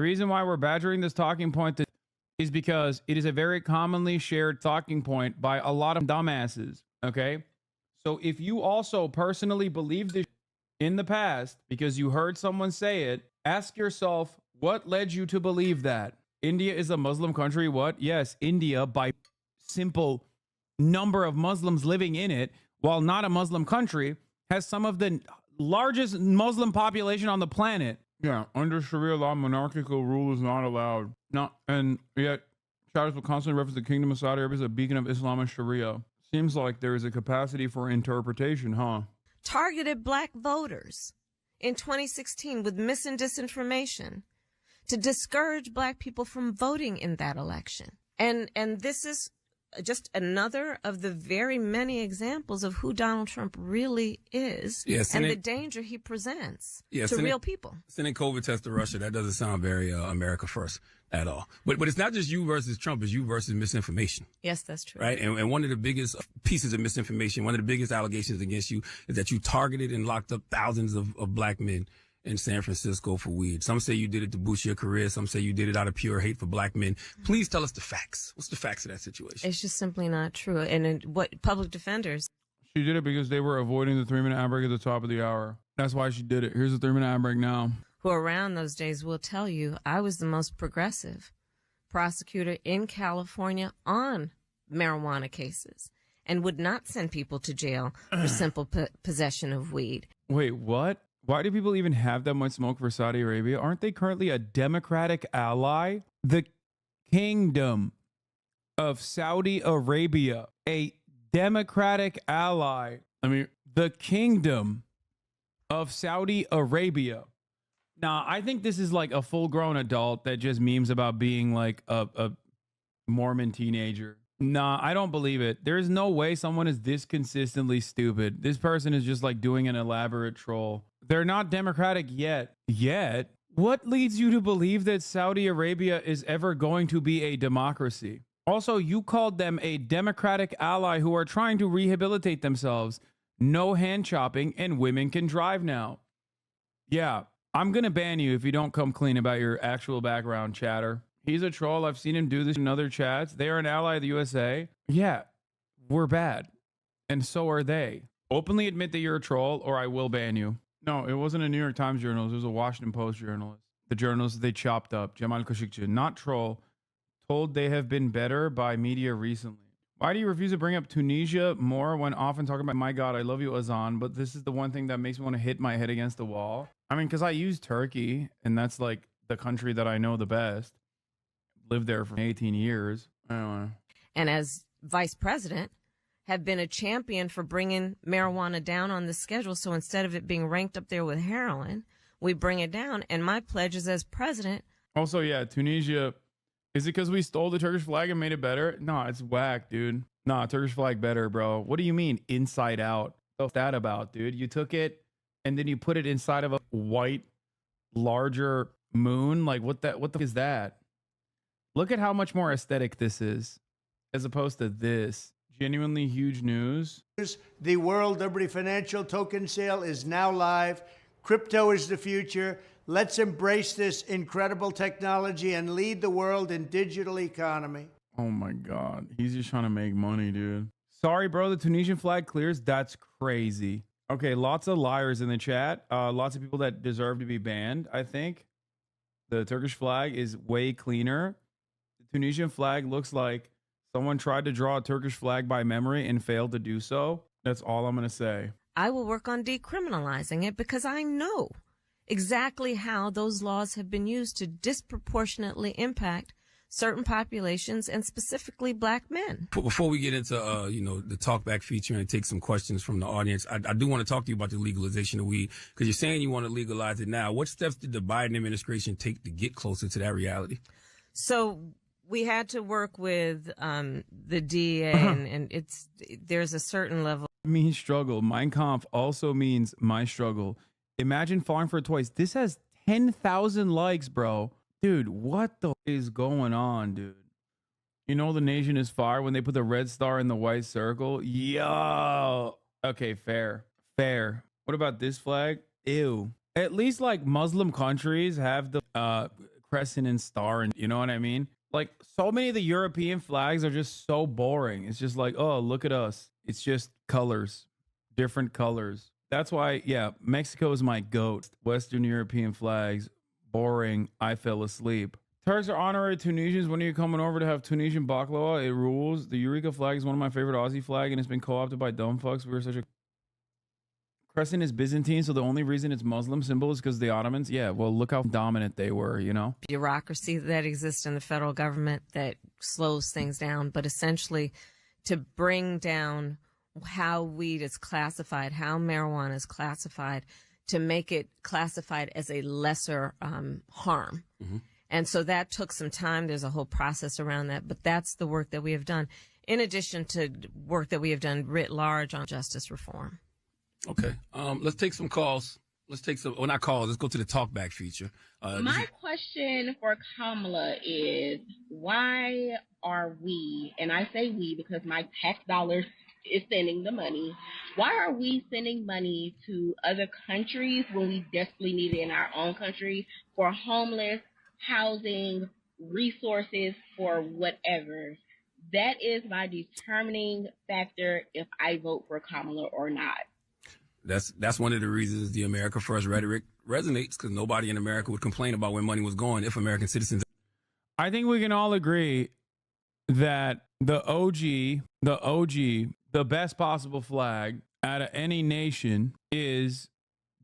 because it is a very commonly shared talking point by a lot of dumbasses, okay? So if you also personally believe this in the past because you heard someone say it, ask yourself, what led you to believe that? India is a Muslim country. What? Yes, India, by simple number of Muslims living in it, while not a Muslim country, has some of the largest Muslim population on the planet. Yeah, under Sharia law, monarchical rule is not allowed. And yet, chatters will constantly reference the Kingdom of Saudi Arabia as a beacon of Islam and Sharia. Seems like there is a capacity for interpretation, huh? Targeted black voters in 2016 with mis and disinformation to discourage black people from voting in that election. And this is just another of the very many examples of who Donald Trump really is, and the danger he presents to real people. Sending COVID tests to Russia, that doesn't sound very America first at all. But it's not just you versus Trump, it's you versus misinformation. Yes, that's true. Right? And one of the biggest pieces of misinformation, one of the biggest allegations against you is that you targeted and locked up thousands of black men in San Francisco for weed. Some say you did it to boost your career. Some say you did it out of pure hate for black men. Please tell us the facts. What's the facts of that situation? It's just simply not true. And what public defenders... She did it because they were avoiding the 3-minute ad break at the top of the hour. That's why she did it. Here's the 3-minute ad break now. Who around those days will tell you I was the most progressive prosecutor in California on marijuana cases and would not send people to jail for simple possession of weed. Wait, what? Why do people even have that much smoke for Saudi Arabia? Aren't they currently a democratic ally? The Kingdom of Saudi Arabia, a democratic ally. The Kingdom of Saudi Arabia. Now, I think this is like a full-grown adult that just memes about being like a Mormon teenager. Nah, I don't believe it. There's no way someone is this consistently stupid. This person is just like doing an elaborate troll. They're not democratic yet. Yet? What leads you to believe that Saudi Arabia is ever going to be a democracy? Also, you called them a democratic ally who are trying to rehabilitate themselves. No hand chopping and women can drive now. Yeah, I'm going to ban you if you don't come clean about your actual background, chatter. He's a troll. I've seen him do this in other chats. They are an ally of the USA. Yeah, we're bad. And so are they. Openly admit that you're a troll or I will ban you. No, it wasn't a New York Times journalist. It was a Washington Post journalist. The journalist they chopped up. Jamal Khashoggi, not troll. Told they have been better by media recently. Why do you refuse to bring up Tunisia more when often talking about, my God, I love you, Hasan, but this is the one thing that makes me want to hit my head against the wall? I mean, because I use Turkey, and that's like the country that I know the best. Lived there for 18 years. I don't know. And as vice president, have been a champion for bringing marijuana down on the schedule. So instead of it being ranked up there with heroin, we bring it down. And my pledge is as president. Also, yeah, Tunisia. Is it because we stole the Turkish flag and made it better? No, it's whack, dude. Nah, Turkish flag better, bro. What do you mean inside out? What's that about, dude? You took it and then you put it inside of a white, larger moon? Like, what the fuck is that? Look at how much more aesthetic this is as opposed to this. Genuinely huge news. The World Liberty Financial Token Sale is now live. Crypto is the future. Let's embrace this incredible technology and lead the world in digital economy. Oh my God. He's just trying to make money, dude. Sorry, bro. The Tunisian flag clears. That's crazy. Okay. Lots of liars in the chat. Lots of people that deserve to be banned, I think. The Turkish flag is way cleaner. The Tunisian flag looks like someone tried to draw a Turkish flag by memory and failed to do so. That's all I'm going to say. I will work on decriminalizing it because I know exactly how those laws have been used to disproportionately impact certain populations and specifically black men. Before we get into, the talkback feature and take some questions from the audience, I do want to talk to you about the legalization of weed because you're saying you want to legalize it now. What steps did the Biden administration take to get closer to that reality? So we had to work with the DEA, and there's a certain level. Means struggle. Mein Kampf also means my struggle. Imagine falling for it twice. This has 10,000 likes, bro. Dude, what the is going on, dude? You know the nation is fire when they put the red star in the white circle? Yo. Okay, fair. Fair. What about this flag? Ew. At least like Muslim countries have the crescent and star, and you know what I mean? Like, so many of the European flags are just so boring. It's just like, oh, look at us. It's just colors, different colors. That's why, yeah, Mexico is my goat. Western European flags, boring. I fell asleep. Turks are honorary Tunisians. When are you coming over to have Tunisian baklava? It rules. The Eureka flag is one of my favorite Aussie flag, and it's been co-opted by dumb fucks. We were such a... Crescent is Byzantine, so the only reason it's Muslim symbol is because the Ottomans. Yeah, well, look how dominant they were, you know? Bureaucracy that exists in the federal government that slows things down, but essentially to bring down how weed is classified, how marijuana is classified, to make it classified as a lesser harm. Mm-hmm. And so that took some time. There's a whole process around that, but that's the work that we have done, in addition to work that we have done writ large on justice reform. Okay. Let's take some calls. Let's not calls. Let's go to the talkback feature. My question for Kamala is, why are we, and I say we because my tax dollars is sending the money, why are we sending money to other countries when we desperately need it in our own country for homeless, housing, resources, for whatever? That is my determining factor if I vote for Kamala or not. That's one of the reasons the America First rhetoric resonates, because nobody in America would complain about where money was going if American citizens. I think we can all agree that the best possible flag out of any nation is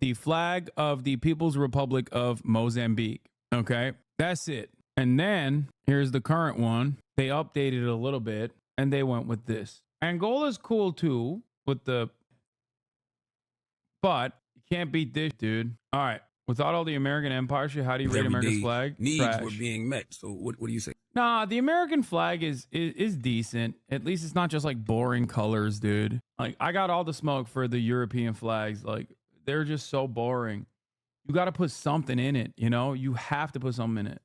the flag of the People's Republic of Mozambique. Okay, that's it. And then here's the current one. They updated it a little bit and they went with this. Angola's cool too with the... But you can't beat this, dude. All right. Without all the American empire shit, how do you rate America's flag? Needs Trash. were being met. So what do you say? Nah, the American flag is decent. At least it's not just like boring colors, dude. Like, I got all the smoke for the European flags. Like, they're just so boring. You got to put something in it, you know? You have to put something in it.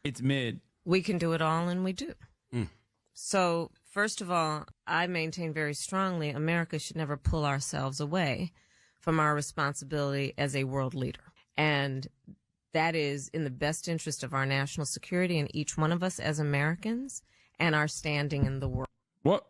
It's mid. We can do it all, and we do. So, first of all, I maintain very strongly America should never pull ourselves away from our responsibility as a world leader. And that is in the best interest of our national security and each one of us as Americans and our standing in the world. What?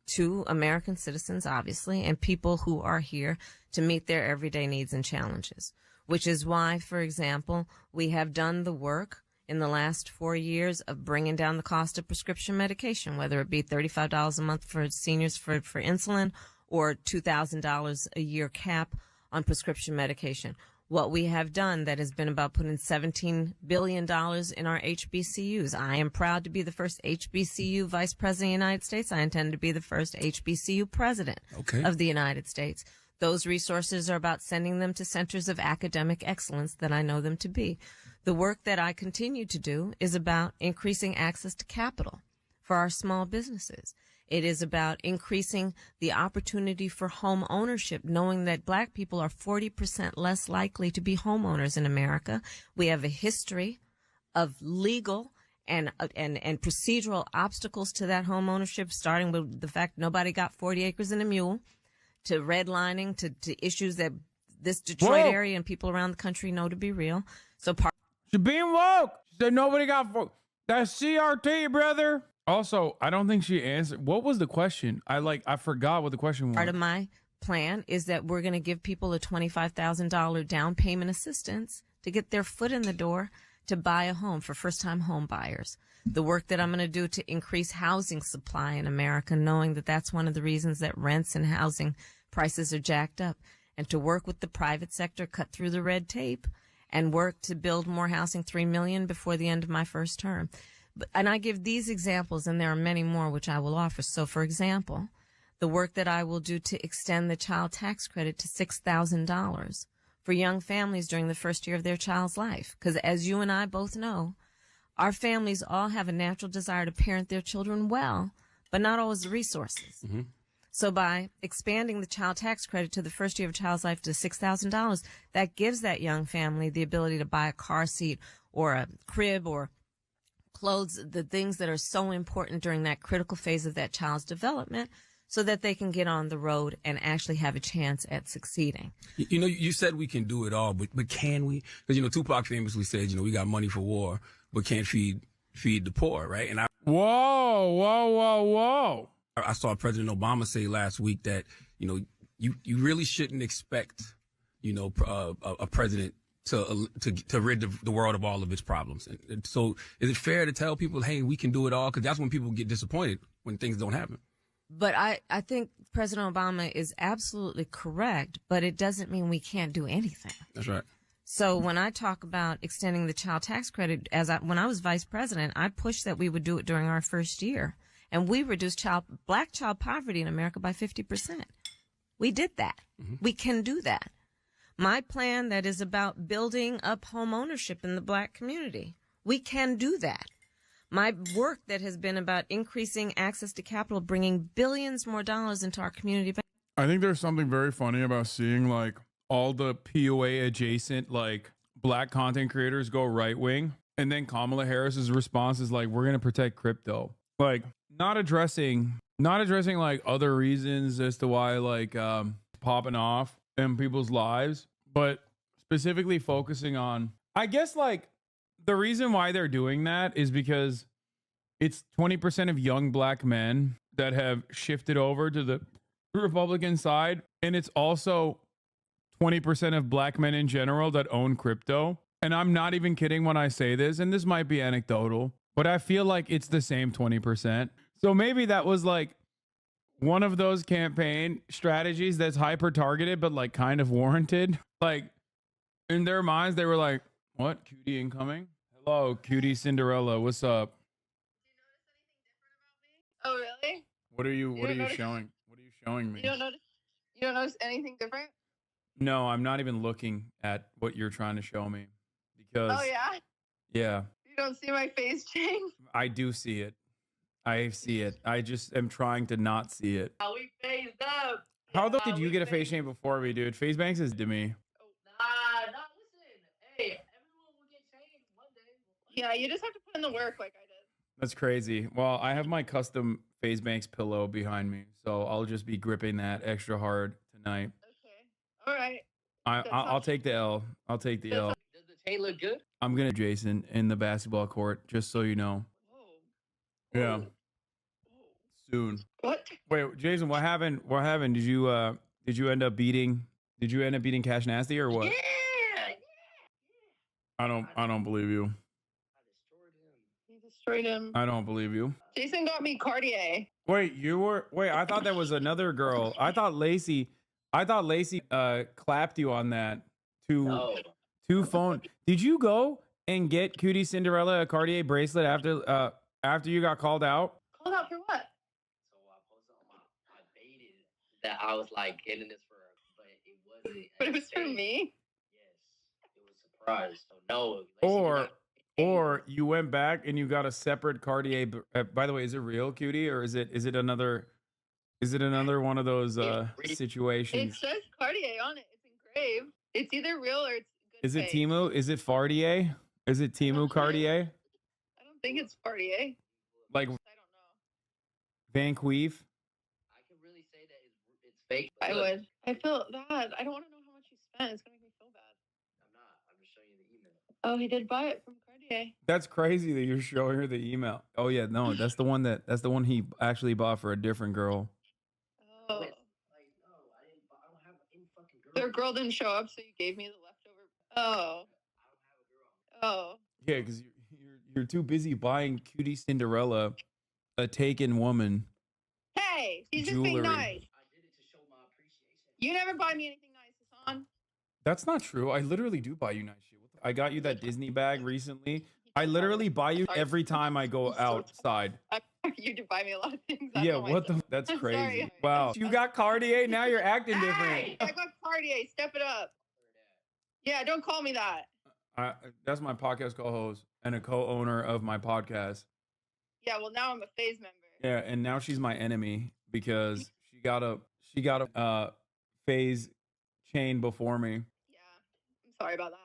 To American citizens, obviously, and people who are here to meet their everyday needs and challenges, which is why, for example, we have done the work in the last 4 years of bringing down the cost of prescription medication, whether it be $35 a month for seniors for insulin or $2,000 a year cap on prescription medication. what we have done that has been about putting $17 billion in our HBCUs. I am proud to be the first HBCU vice president of the United States. I intend to be the first HBCU president of the United States. Those resources are about sending them to centers of academic excellence that I know them to be. The work that I continue to do is about increasing access to capital for our small businesses. It is about increasing the opportunity for home ownership, knowing that black people are 40% less likely to be homeowners in America. We have a history of legal and procedural obstacles to that home ownership, starting with the fact nobody got 40 acres and a mule, to redlining, to issues that this Detroit area and people around the country know to be real. So she's being woke. She said nobody got that's CRT, brother. Also, I don't think she answered. What was the question? I forgot what the question was. Part of my plan is that we're going to give people a $25,000 down payment assistance to get their foot in the door to buy a home for first-time home buyers. The work that I'm going to do to increase housing supply in America, knowing that that's one of the reasons that rents and housing prices are jacked up, and to work with the private sector, cut through the red tape, and work to build more housing, 3 million before the end of my first term. And I give these examples, and there are many more which I will offer. So, for example, the work that I will do to extend the child tax credit to $6,000 for young families during the first year of their child's life. Because as you and I both know, our families all have a natural desire to parent their children well, but not always the resources. Mm-hmm. So by expanding the child tax credit to the first year of a child's life to $6,000, that gives that young family the ability to buy a car seat or a crib or clothes, the things that are so important during that critical phase of that child's development, so that they can get on the road and actually have a chance at succeeding. You know, you said we can do it all, but can we? Because, Tupac famously said, we got money for war, but can't feed the poor, right? And Whoa. I saw President Obama say last week that, you really shouldn't expect, a president to rid the world of all of its problems. And so is it fair to tell people, hey, we can do it all? Because that's when people get disappointed, when things don't happen. But I think President Obama is absolutely correct, but it doesn't mean we can't do anything. That's right. So when I talk about extending the child tax credit, when I was vice president, I pushed that we would do it during our first year. And we reduced black child poverty in America by 50%. We did that. Mm-hmm. We can do that. My plan that is about building up home ownership in the black community, we can do that. My work that has been about increasing access to capital, bringing billions more dollars into our community. I think there's something very funny about seeing all the POA adjacent black content creators go right wing, and then Kamala Harris's response is we're going to protect crypto. Not addressing other reasons as to why popping off in people's lives, but specifically focusing on, I guess the reason why they're doing that is because it's 20% of young black men that have shifted over to the Republican side, and it's also 20% of black men in general that own crypto. And I'm not even kidding when I say this, and this might be anecdotal, but I feel like it's the same 20%. So maybe that was one of those campaign strategies that's hyper targeted, but kind of warranted. In their minds, they were like, what? Cutie incoming? Hello, cutie Cinderella. What's up? Do you notice anything different about me? Oh, really? What are you showing? What are you showing me? You don't notice anything different? No, I'm not even looking at what you're trying to show me because. Oh, yeah? Yeah. You don't see my face change? I do see it. I see it. I just am trying to not see it. Oh, we phased up. How the did you get a face change before me, dude? Face banks is to me. Oh, nah, listen. Hey, everyone will get changed one day. Yeah, you just have to put in the work like I did. That's crazy. Well, I have my custom face banks pillow behind me, so I'll just be gripping that extra hard tonight. Okay. All right. I'll take the L. I'll take the L. Does the chain look good? I'm gonna Jason in the basketball court, just so you know. Whoa. Yeah. Soon. What? Wait, Jason, what happened? What happened? Did you end up beating Cash Nasty or what? Yeah. I don't believe you. You destroyed him. I don't believe you. Jason got me Cartier. Wait, I thought that was another girl. I thought Lacey clapped you on that two phone. Did you go and get Cutie Cinderella a Cartier bracelet after you got called out? Called out for what? So I posted on I baited that I was like getting this for her, but it wasn't. But it was for me? Yes, it was a surprise. So no. Or you went back and you got a separate Cartier. By the way, is it real, Cutie, or is it another one of those situations? It says Cartier on it. It's engraved. It's either real or it's good. Is it fake. Timu? Is it Fartier? Is it Timu Cartier? I don't think it's Cartier. Like I don't know. Van Cleef? I can really say that it's fake. I would. I feel bad. I don't want to know how much you spent. It's gonna make me feel bad. I'm not. I'm just showing you the email. Oh, he did buy it from Cartier. That's crazy that you're showing her the email. Oh yeah, no, that's the one he actually bought for a different girl. Oh. Like, no, I don't have any fucking girl. Their girl didn't show up, so you gave me the leftover. Oh. I don't have a girl. Oh. Yeah, because you're too busy buying Cutie Cinderella a taken woman. Hey, she's just Jewelry. being nice. I did it to show my appreciation. You never buy me anything nice, Hasan. That's not true. I literally do buy you nice shit. I got you that Disney bag recently. I literally buy you every time I go outside. You do buy me a lot of things. Yeah, what the? That's I'm crazy. sorry. Wow. You got Cartier? Now you're acting different. Hey, I got Cartier. Step it up. Yeah, don't call me that. That's my podcast co-host and a co-owner of my podcast. Yeah, well now I'm a phase member. Yeah, and now she's my enemy because she got a phase chain before me. Yeah, I'm sorry about that.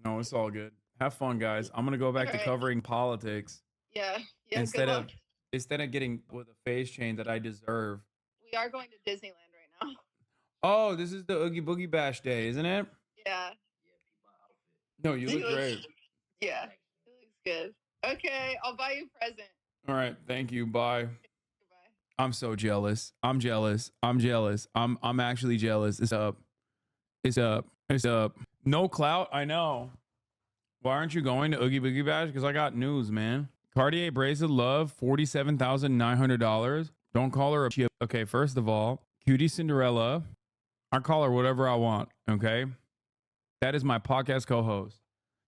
No, it's all good. Have fun, guys. I'm gonna go back to Alright. covering politics Yeah, instead good luck. of getting with a phase chain that I deserve. We are going to Disneyland right now. Oh, this is the Oogie Boogie Bash day, isn't it? Yeah, No, you look great. yeah, it looks good. Okay, I'll buy you a present. All right, thank you. Bye. Goodbye. I'm so jealous. I'm jealous. I'm actually jealous. It's up. No clout. I know. Why aren't you going to Oogie Boogie Bash? Because I got news, man. Cartier bracelet love, $47,900. Don't call her a chip. Okay, first of all, Cutie Cinderella. I call her whatever I want. Okay, that is my podcast co-host.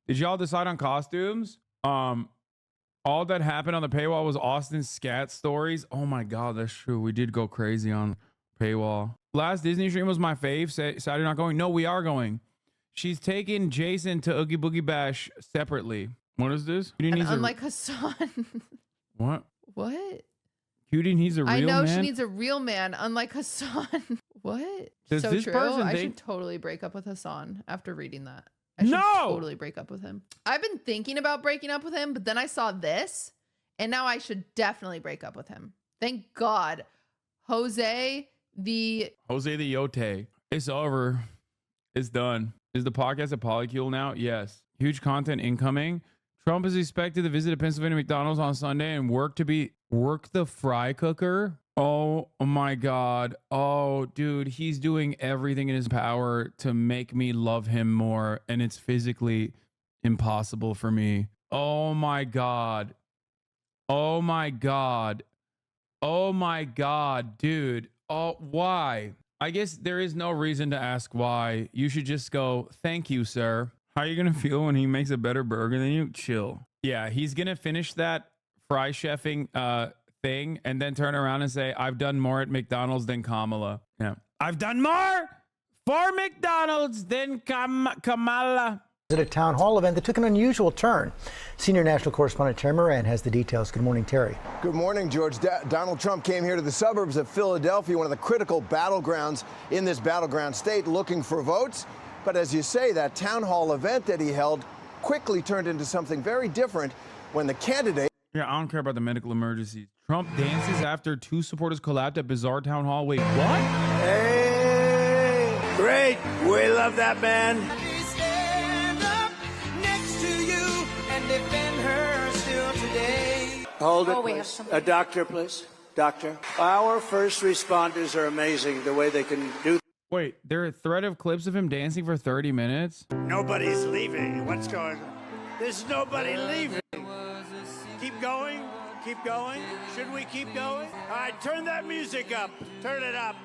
Did y'all decide on costumes? All that happened on the paywall was Austin's scat stories. Oh my God, that's true. We did go crazy on paywall. Last Disney stream was my fave. Saturday not going. No, we are going. She's taking Jason to Oogie Boogie Bash separately. What is this? And unlike Hasan. What? What? Cutie needs a real man? I know she needs a real man, unlike Hasan. What? Does so this true. person I think- should totally break up with Hasan after reading that. I should No! totally break up with him. I've been thinking about breaking up with him, but then I saw this, and now I should definitely break up with him. Thank God. Jose the Yote. It's over. It's done. Is the podcast a polycule now? Yes. Huge content incoming. Trump is expected to visit a Pennsylvania McDonald's on Sunday and work the fry cooker. Oh my God. Oh, dude, he's doing everything in his power to make me love him more, and it's physically impossible for me. Oh my God. Oh my God. Oh my God, dude. Oh, why? I guess there is no reason to ask why. You should just go, thank you, sir. How are you going to feel when he makes a better burger than you? Chill. Yeah, he's going to finish that fry chefing thing and then turn around and say, I've done more at McDonald's than Kamala. Yeah. I've done more for McDonald's than Kamala. At a town hall event that took an unusual turn. Senior national correspondent Terry Moran has the details. Good morning, Terry. Good morning, George. Donald Trump came here to the suburbs of Philadelphia, one of the critical battlegrounds in this battleground state, looking for votes. But as you say, that town hall event that he held quickly turned into something very different when the candidate... Yeah, I don't care about the medical emergencies. Trump dances after two supporters collapsed at bizarre town hall. Wait, what? Hey, great. We love that man. Hold it, please. A doctor, please. Doctor. Our first responders are amazing, the way they can do. Wait, there are a thread of clips of him dancing for 30 minutes? Nobody's leaving. What's going on? There's nobody leaving. Keep going. Keep going. Should we keep going? All right, turn that music up. Turn it up.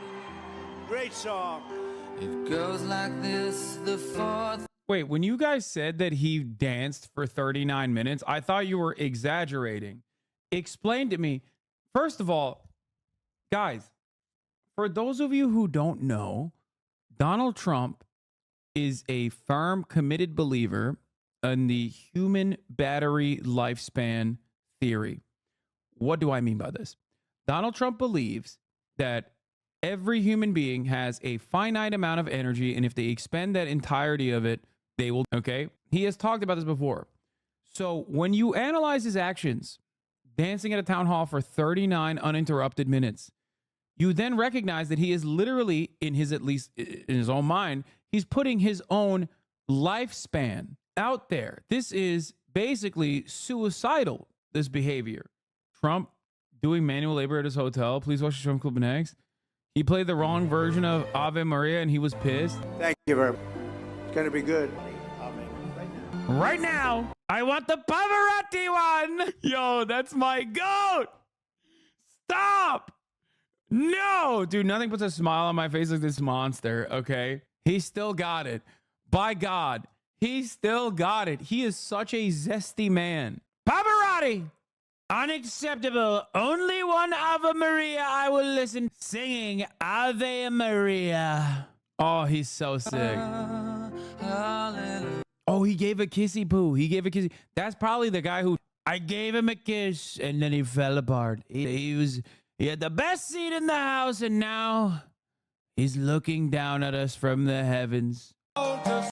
Great song. It goes like this, the fourth. Wait, when you guys said that he danced for 39 minutes, I thought you were exaggerating. Explain to me. First of all, guys, for those of you who don't know, Donald Trump is a firm, committed believer in the human battery lifespan theory. What do I mean by this? Donald Trump believes that every human being has a finite amount of energy, and if they expend that entirety of it, they will, okay? He has talked about this before. So when you analyze his actions, dancing at a town hall for 39 uninterrupted minutes, you then recognize that he is literally, in his, at least in his own mind, he's putting his own lifespan out there. This is basically suicidal, this behavior. Trump doing manual labor at his hotel. Please watch the Trump Club next. He played the wrong version of Ave Maria and he was pissed. Thank you very much. It's going to be good. Right now, I want the Pavarotti one. Yo, that's my goat. Stop. No, dude, nothing puts a smile on my face like this monster, okay? He still got it. By God, he still got it. He is such a zesty man. Pavarotti. Unacceptable. Only one Ave Maria I will listen singing Ave Maria. Oh, he's so sick. Oh, he gave a kissy poo. He gave a kissy. That's probably the guy who I gave him a kiss and then he fell apart. He had the best seat in the house and now he's looking down at us from the heavens.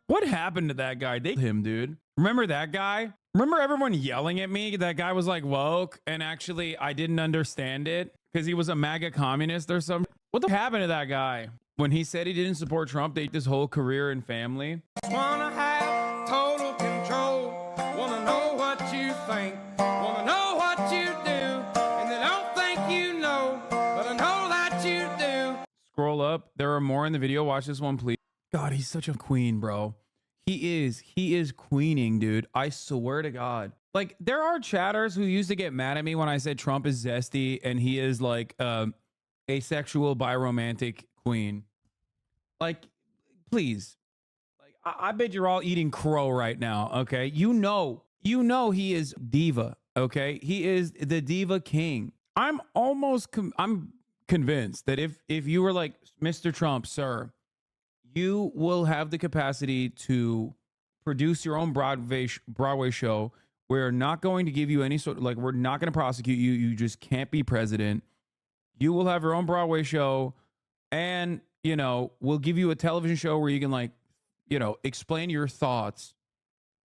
What happened to that guy? They him, dude. Remember that guy? Remember everyone yelling at me? That guy was like woke and actually I didn't understand it because he was a MAGA communist or something. What the happened to that guy? When he said he didn't support Trump, they his whole career and family. Wanna have total control. Wanna know what you think. Wanna know what you do. And I don't think you know, but I know that you do. Scroll up. There are more in the video. Watch this one, please. God, he's such a queen, bro. He is queening, dude. I swear to God. Like, there are chatters who used to get mad at me when I said Trump is zesty and he is like asexual biromantic queen. Like, please. Like, I bet you're all eating crow right now, okay? You know he is diva, okay? He is the diva king. I'm convinced that if you were like, Mr. Trump, sir, you will have the capacity to produce your own Broadway show. We're not going to give you any sort of, like, we're not going to prosecute you. You just can't be president. You will have your own Broadway show. And, you know, we'll give you a television show where you can, like, you know, explain your thoughts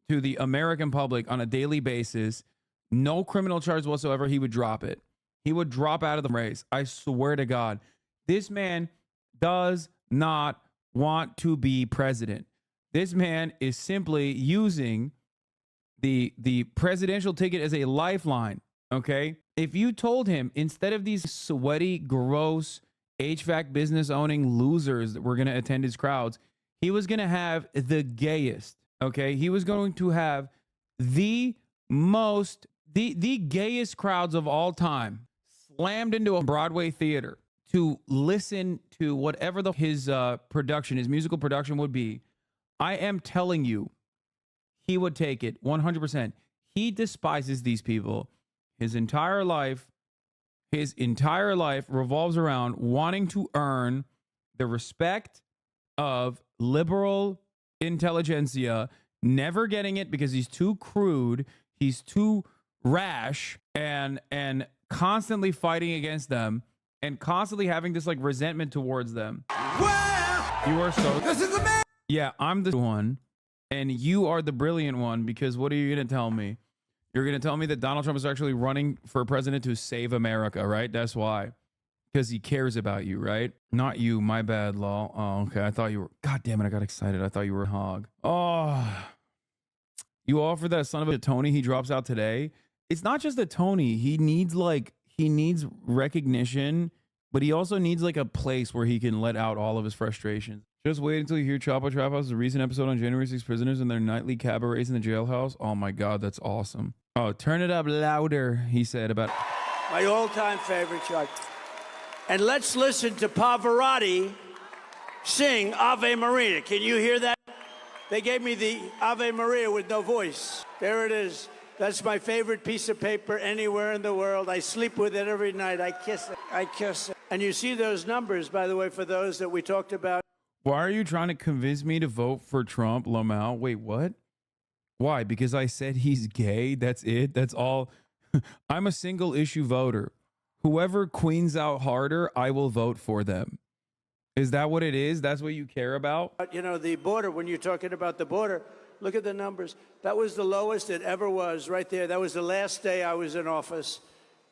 to the American public on a daily basis. No criminal charge whatsoever. He would drop it. He would drop out of the race. I swear to God. This man does not want to be president. This man is simply using the presidential ticket as a lifeline, okay? If you told him, instead of these sweaty, gross, HVAC business owning losers that were going to attend his crowds, he was going to have the gayest, okay? He was going to have the gayest crowds of all time slammed into a Broadway theater to listen to whatever his musical production would be. I am telling you, he would take it 100%. He despises these people. His entire life revolves around wanting to earn the respect of liberal intelligentsia, never getting it because he's too crude, he's too rash, and constantly fighting against them. And constantly having this like resentment towards them. Well, you are so. This is the man. Yeah, I'm the one, and you are the brilliant one. Because what are you gonna tell me? You're gonna tell me that Donald Trump is actually running for president to save America, right? That's why, because he cares about you, right? Not you. My bad, lol. Oh, okay. I thought you were. God damn it! I got excited. I thought you were a hog. Oh, you offered that son of a Tony. He drops out today. It's not just the Tony. He needs recognition, but he also needs like a place where he can let out all of his frustrations. Just wait until you hear Chapo Trap House, a recent episode on January 6 prisoners and their nightly cabarets in the jailhouse. Oh my God, that's awesome. Oh, turn it up louder, he said about my all-time favorite show. And let's listen to Pavarotti sing Ave Maria. Can you hear that? They gave me the Ave Maria with no voice. There it is. That's my favorite piece of paper anywhere in the world. I sleep with it every night. I kiss it. I kiss it. And you see those numbers, by the way, for those that we talked about. Why are you trying to convince me to vote for Trump, Lamau? Wait, what? Why? Because I said he's gay? That's it? That's all? I'm a single issue voter. Whoever queens out harder, I will vote for them. Is that what it is? That's what you care about? You know, the border, when you're talking about the border, look at the numbers. That was the lowest it ever was right there. That was the last day I was in office.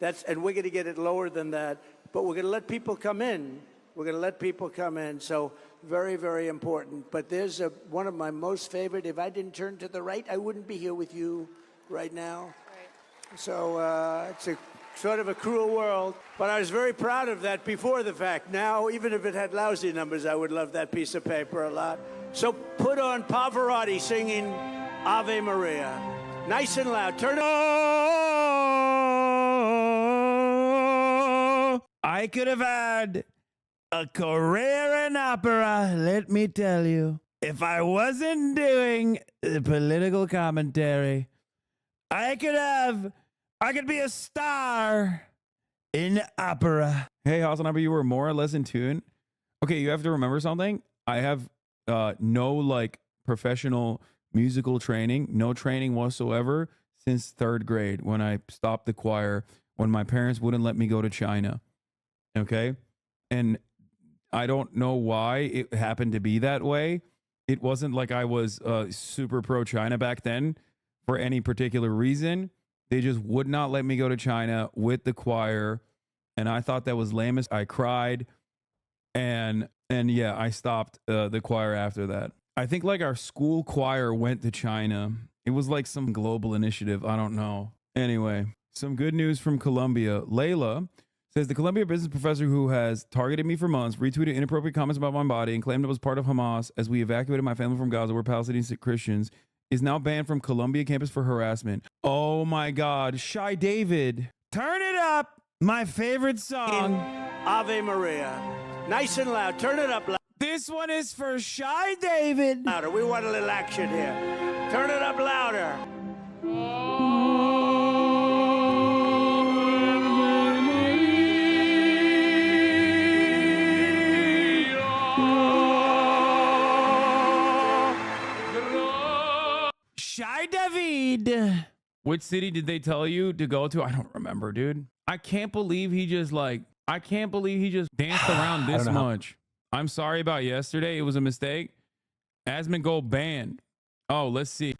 And we're going to get it lower than that. But we're going to let people come in. We're going to let people come in. So very, very important. But there's one of my most favorite. If I didn't turn to the right, I wouldn't be here with you right now. Right. So it's a sort of a cruel world. But I was very proud of that before the fact. Now, even if it had lousy numbers, I would love that piece of paper a lot. So put on Pavarotti singing Ave Maria. Nice and loud. Turn it. I could have had a career in opera, let me tell you. If I wasn't doing the political commentary, I could be a star in opera. Hey, HasanAbi, you were more or less in tune. Okay, you have to remember something. I have no like professional musical training, no training whatsoever since 3rd grade when I stopped the choir, when my parents wouldn't let me go to China. Okay. And I don't know why it happened to be that way. It wasn't like I was super pro China back then for any particular reason. They just would not let me go to China with the choir. And I thought that was lamest. I cried. And yeah, I stopped the choir after that. I think like our school choir went to China. It was like some global initiative. I don't know. Anyway, some good news from Colombia. Layla says the Columbia business professor who has targeted me for months, retweeted inappropriate comments about my body, and claimed I was part of Hamas as we evacuated my family from Gaza, where Palestinian Christians, is now banned from Columbia campus for harassment. Oh my God. Shy David, turn it up. My favorite song. Ave Maria. Nice and loud. Turn it up loud. This one is for Shy David. Louder. We want a little action here. Turn it up louder. Shy David. Which city did they tell you to go to? I don't remember, dude. I can't believe he just danced around this much. I'm sorry about yesterday. It was a mistake. Asmongold banned. Oh, let's see.